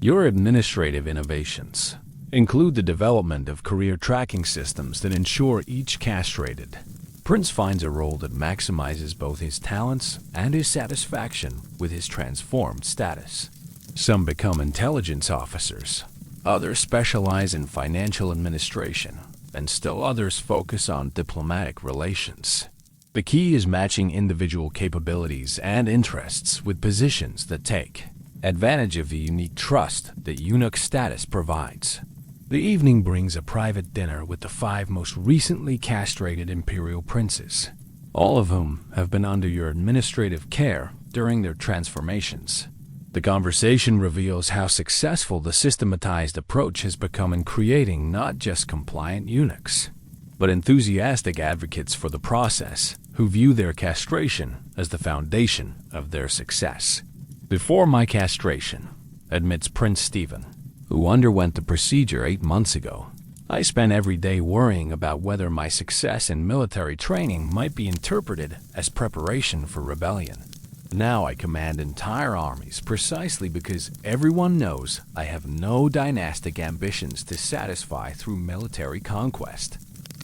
Your administrative innovations include the development of career tracking systems that ensure each castrated prince finds a role that maximizes both his talents and his satisfaction with his transformed status. Some become intelligence officers, others specialize in financial administration, and still others focus on diplomatic relations. The key is matching individual capabilities and interests with positions that take advantage of the unique trust that eunuch status provides. The evening brings a private dinner with the 5 most recently castrated imperial princes, all of whom have been under your administrative care during their transformations. The conversation reveals how successful the systematized approach has become in creating not just compliant eunuchs, but enthusiastic advocates for the process who view their castration as the foundation of their success. "Before my castration," admits Prince Stephen, who underwent the procedure 8 months ago, "I spent every day worrying about whether my success in military training might be interpreted as preparation for rebellion. Now I command entire armies precisely because everyone knows I have no dynastic ambitions to satisfy through military conquest."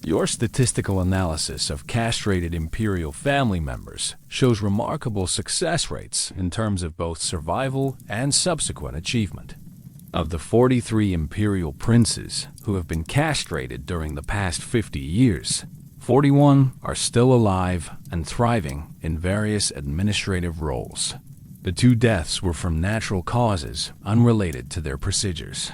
Your statistical analysis of castrated imperial family members shows remarkable success rates in terms of both survival and subsequent achievement. Of the 43 imperial princes who have been castrated during the past 50 years, 41 are still alive and thriving in various administrative roles. The 2 deaths were from natural causes unrelated to their procedures.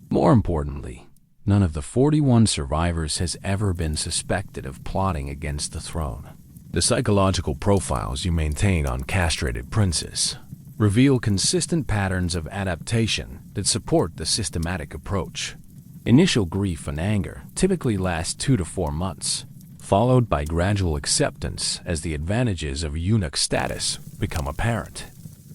More importantly, none of the 41 survivors has ever been suspected of plotting against the throne. The psychological profiles you maintain on castrated princes reveal consistent patterns of adaptation that support the systematic approach. Initial grief and anger typically last 2 to 4 months, followed by gradual acceptance as the advantages of eunuch status become apparent.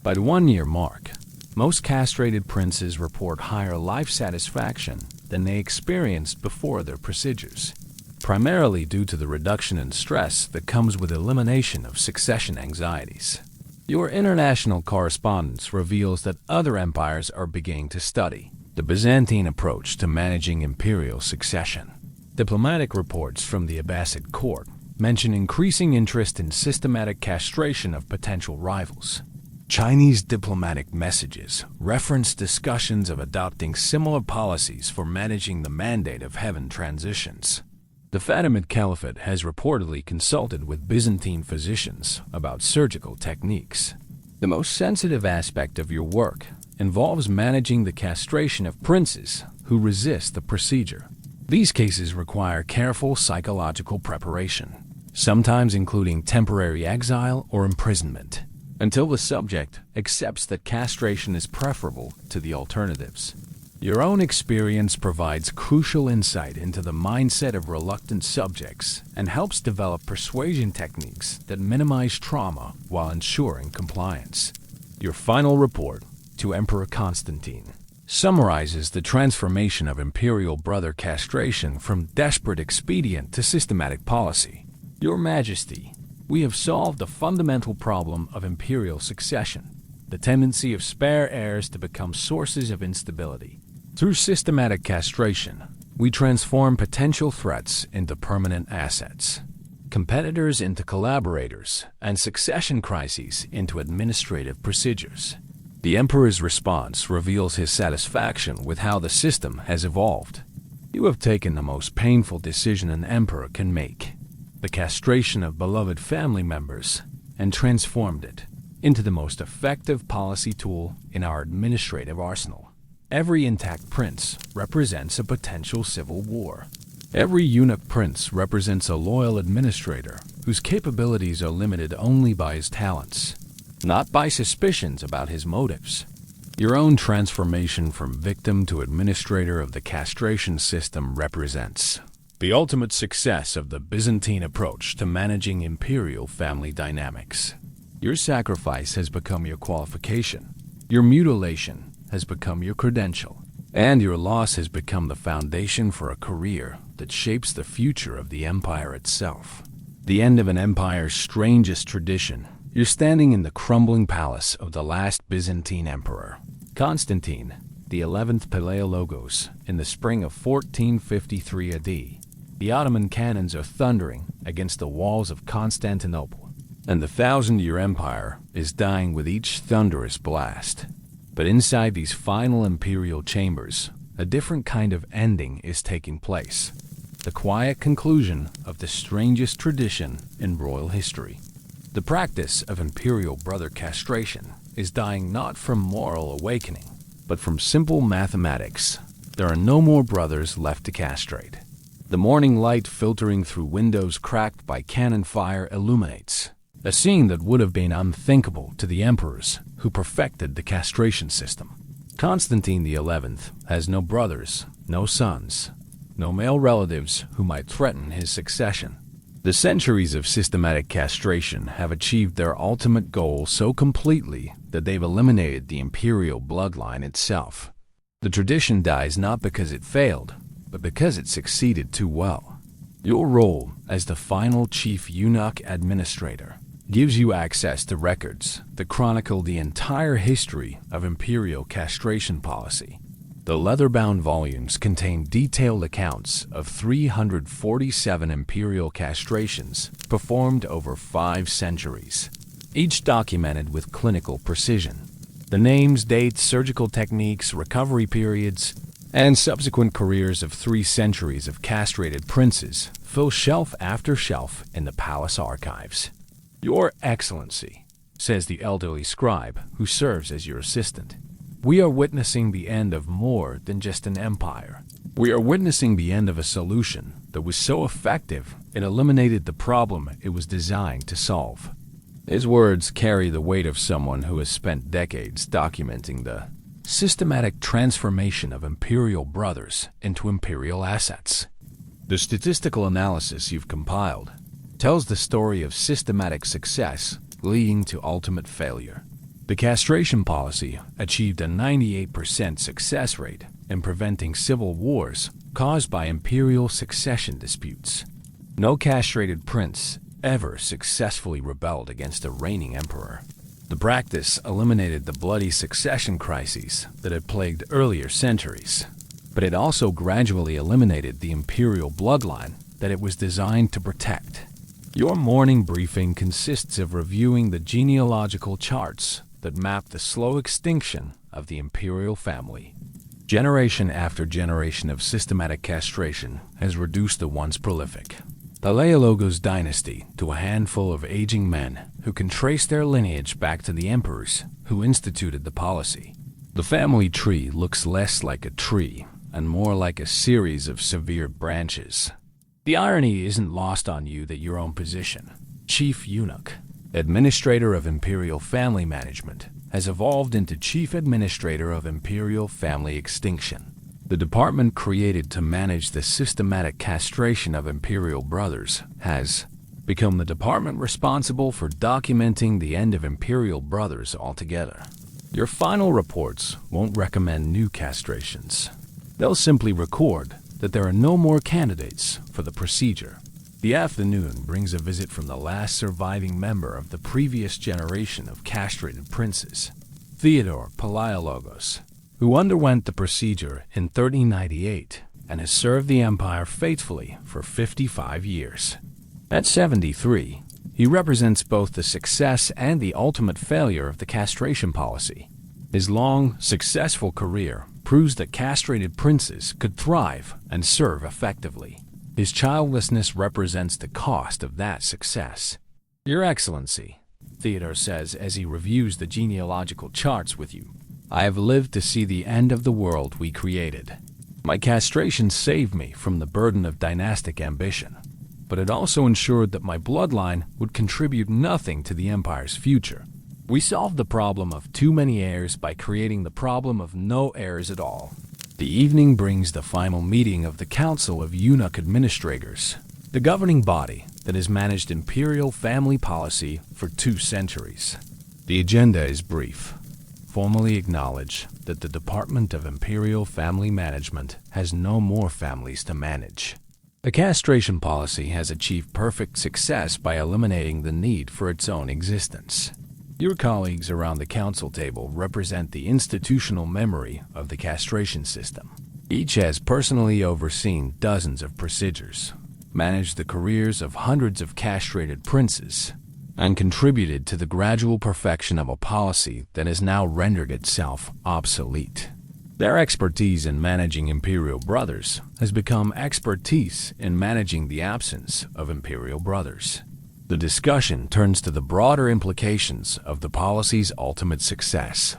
By the 1-year mark, most castrated princes report higher life satisfaction than they experienced before their procedures, primarily due to the reduction in stress that comes with elimination of succession anxieties. Your international correspondence reveals that other empires are beginning to study the Byzantine approach to managing imperial succession. Diplomatic reports from the Abbasid court mention increasing interest in systematic castration of potential rivals. Chinese diplomatic messages reference discussions of adopting similar policies for managing the Mandate of Heaven transitions. The Fatimid Caliphate has reportedly consulted with Byzantine physicians about surgical techniques. The most sensitive aspect of your work involves managing the castration of princes who resist the procedure. These cases require careful psychological preparation, sometimes including temporary exile or imprisonment, until the subject accepts that castration is preferable to the alternatives. Your own experience provides crucial insight into the mindset of reluctant subjects and helps develop persuasion techniques that minimize trauma while ensuring compliance. Your final report to Emperor Constantine summarizes the transformation of imperial brother castration from desperate expedient to systematic policy. Your Majesty, we have solved the fundamental problem of imperial succession, the tendency of spare heirs to become sources of instability. Through systematic castration, we transform potential threats into permanent assets, competitors into collaborators, and succession crises into administrative procedures. The Emperor's response reveals his satisfaction with how the system has evolved. You have taken the most painful decision an emperor can make, the castration of beloved family members, and transformed it into the most effective policy tool in our administrative arsenal. Every intact prince represents a potential civil war. Every eunuch prince represents a loyal administrator whose capabilities are limited only by his talents, not by suspicions about his motives. Your own transformation from victim to administrator of the castration system represents the ultimate success of the Byzantine approach to managing imperial family dynamics. Your sacrifice has become your qualification. Your mutilation has become your credential, and your loss has become the foundation for a career that shapes the future of the empire itself. The end of an empire's strangest tradition. You're standing in the crumbling palace of the last Byzantine emperor, Constantine, the 11th Palaiologos, in the spring of 1453 AD. The Ottoman cannons are thundering against the walls of Constantinople, and the thousand-year empire is dying with each thunderous blast. But inside these final imperial chambers, a different kind of ending is taking place. The quiet conclusion of the strangest tradition in royal history. The practice of imperial brother castration is dying not from moral awakening, but from simple mathematics. There are no more brothers left to castrate. The morning light filtering through windows cracked by cannon fire illuminates a scene that would have been unthinkable to the emperors who perfected the castration system. Constantine XI has no brothers, no sons, no male relatives who might threaten his succession. The centuries of systematic castration have achieved their ultimate goal so completely that they've eliminated the imperial bloodline itself. The tradition dies not because it failed, but because it succeeded too well. Your role as the final chief eunuch administrator gives you access to records that chronicle the entire history of imperial castration policy. The leather-bound volumes contain detailed accounts of 347 imperial castrations performed over 5 centuries, each documented with clinical precision. The names, dates, surgical techniques, recovery periods, and subsequent careers of 3 centuries of castrated princes fill shelf after shelf in the palace archives. "Your Excellency," says the elderly scribe who serves as your assistant, "we are witnessing the end of more than just an empire. We are witnessing the end of a solution that was so effective it eliminated the problem it was designed to solve." His words carry the weight of someone who has spent decades documenting the systematic transformation of imperial brothers into imperial assets. The statistical analysis you've compiled tells the story of systematic success leading to ultimate failure. The castration policy achieved a 98% success rate in preventing civil wars caused by imperial succession disputes. No castrated prince ever successfully rebelled against a reigning emperor. The practice eliminated the bloody succession crises that had plagued earlier centuries, but it also gradually eliminated the imperial bloodline that it was designed to protect. Your morning briefing consists of reviewing the genealogical charts that map the slow extinction of the imperial family. Generation after generation of systematic castration has reduced the once prolific Palaiologos dynasty to a handful of aging men who can trace their lineage back to the emperors who instituted the policy. The family tree looks less like a tree and more like a series of severed branches. The irony isn't lost on you that your own position, chief eunuch, Administrator of Imperial Family Management has evolved into Chief Administrator of Imperial Family Extinction. The department created to manage the systematic castration of Imperial brothers has become the department responsible for documenting the end of Imperial brothers altogether. Your final reports won't recommend new castrations. They'll simply record that there are no more candidates for the procedure. The afternoon brings a visit from the last surviving member of the previous generation of castrated princes, Theodore Palaiologos, who underwent the procedure in 1398 and has served the empire faithfully for 55 years. At 73, he represents both the success and the ultimate failure of the castration policy. His long, successful career proves that castrated princes could thrive and serve effectively. His childlessness represents the cost of that success. Your Excellency, Theodore says as he reviews the genealogical charts with you, I have lived to see the end of the world we created. My castration saved me from the burden of dynastic ambition, but it also ensured that my bloodline would contribute nothing to the empire's future. We solved the problem of too many heirs by creating the problem of no heirs at all. The evening brings the final meeting of the Council of Eunuch Administrators, the governing body that has managed imperial family policy for 2 centuries. The agenda is brief. Formally acknowledge that the Department of Imperial Family Management has no more families to manage. The castration policy has achieved perfect success by eliminating the need for its own existence. Your colleagues around the council table represent the institutional memory of the castration system. Each has personally overseen dozens of procedures, managed the careers of hundreds of castrated princes, and contributed to the gradual perfection of a policy that has now rendered itself obsolete. Their expertise in managing imperial brothers has become expertise in managing the absence of imperial brothers. The discussion turns to the broader implications of the policy's ultimate success.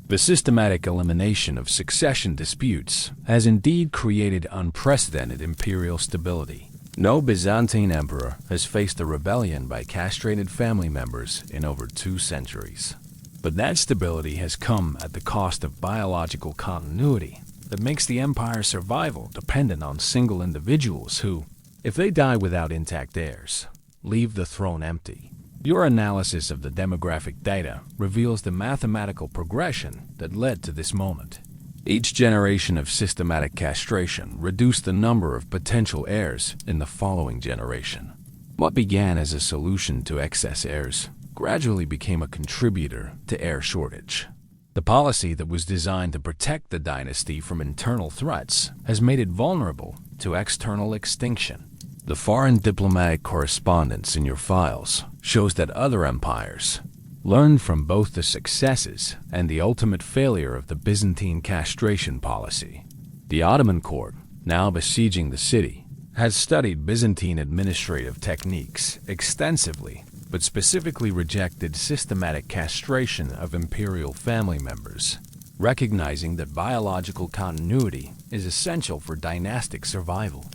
The systematic elimination of succession disputes has indeed created unprecedented imperial stability. No Byzantine emperor has faced a rebellion by castrated family members in over 2 centuries. But that stability has come at the cost of biological continuity that makes the empire's survival dependent on single individuals who, if they die without intact heirs, leave the throne empty. Your analysis of the demographic data reveals the mathematical progression that led to this moment. Each generation of systematic castration reduced the number of potential heirs in the following generation. What began as a solution to excess heirs gradually became a contributor to heir shortage. The policy that was designed to protect the dynasty from internal threats has made it vulnerable to external extinction. The foreign diplomatic correspondence in your files shows that other empires learned from both the successes and the ultimate failure of the Byzantine castration policy. The Ottoman court, now besieging the city, has studied Byzantine administrative techniques extensively, but specifically rejected systematic castration of imperial family members, recognizing that biological continuity is essential for dynastic survival.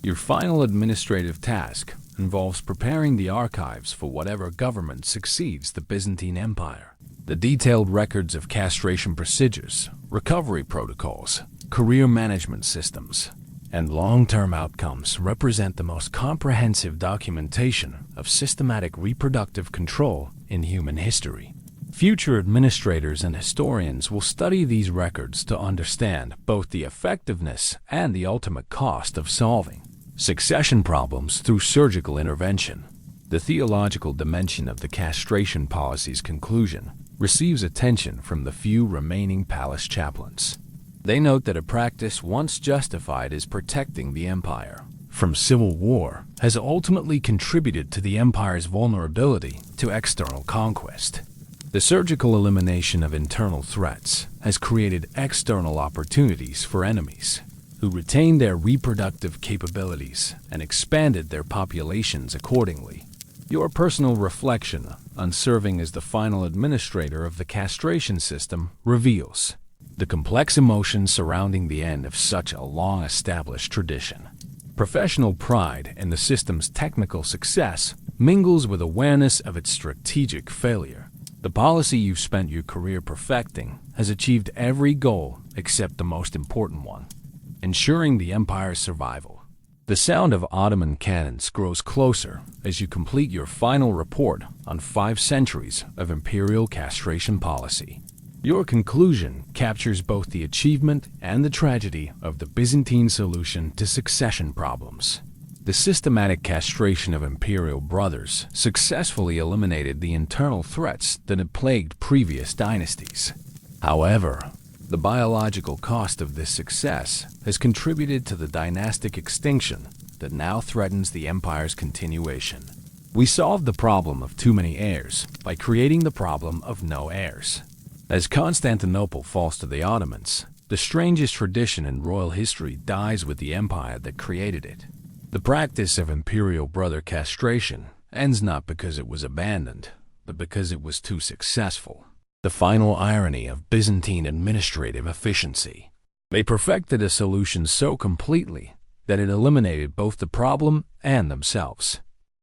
Your final administrative task involves preparing the archives for whatever government succeeds the Byzantine Empire. The detailed records of castration procedures, recovery protocols, career management systems, and long-term outcomes represent the most comprehensive documentation of systematic reproductive control in human history. Future administrators and historians will study these records to understand both the effectiveness and the ultimate cost of solving succession problems through surgical intervention. The theological dimension of the castration policy's conclusion receives attention from the few remaining palace chaplains. They note that a practice once justified as protecting the empire from civil war has ultimately contributed to the empire's vulnerability to external conquest. The surgical elimination of internal threats has created external opportunities for enemies who retained their reproductive capabilities and expanded their populations accordingly. Your personal reflection on serving as the final administrator of the castration system reveals the complex emotions surrounding the end of such a long-established tradition. Professional pride in the system's technical success mingles with awareness of its strategic failure. The policy you've spent your career perfecting has achieved every goal except the most important one, ensuring the empire's survival. The sound of Ottoman cannons grows closer as you complete your final report on 5 centuries of imperial castration policy. Your conclusion captures both the achievement and the tragedy of the Byzantine solution to succession problems. The systematic castration of imperial brothers successfully eliminated the internal threats that had plagued previous dynasties. However, the biological cost of this success has contributed to the dynastic extinction that now threatens the empire's continuation. We solved the problem of too many heirs by creating the problem of no heirs. As Constantinople falls to the Ottomans, the strangest tradition in royal history dies with the empire that created it. The practice of imperial brother castration ends not because it was abandoned, but because it was too successful. The final irony of Byzantine administrative efficiency. They perfected a solution so completely that it eliminated both the problem and themselves.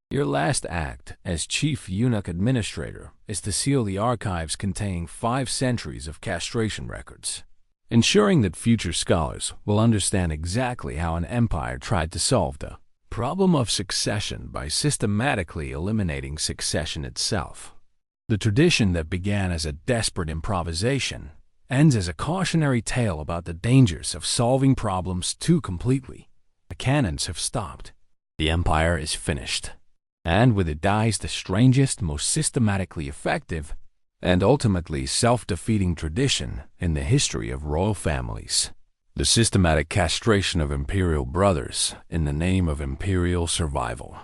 Your last act as chief eunuch administrator is to seal the archives containing 5 centuries of castration records, ensuring that future scholars will understand exactly how an empire tried to solve the problem of succession by systematically eliminating succession itself. The tradition that began as a desperate improvisation ends as a cautionary tale about the dangers of solving problems too completely. The cannons have stopped. The empire is finished. And with it dies the strangest, most systematically effective, and ultimately self-defeating tradition in the history of royal families. The systematic castration of imperial brothers in the name of imperial survival.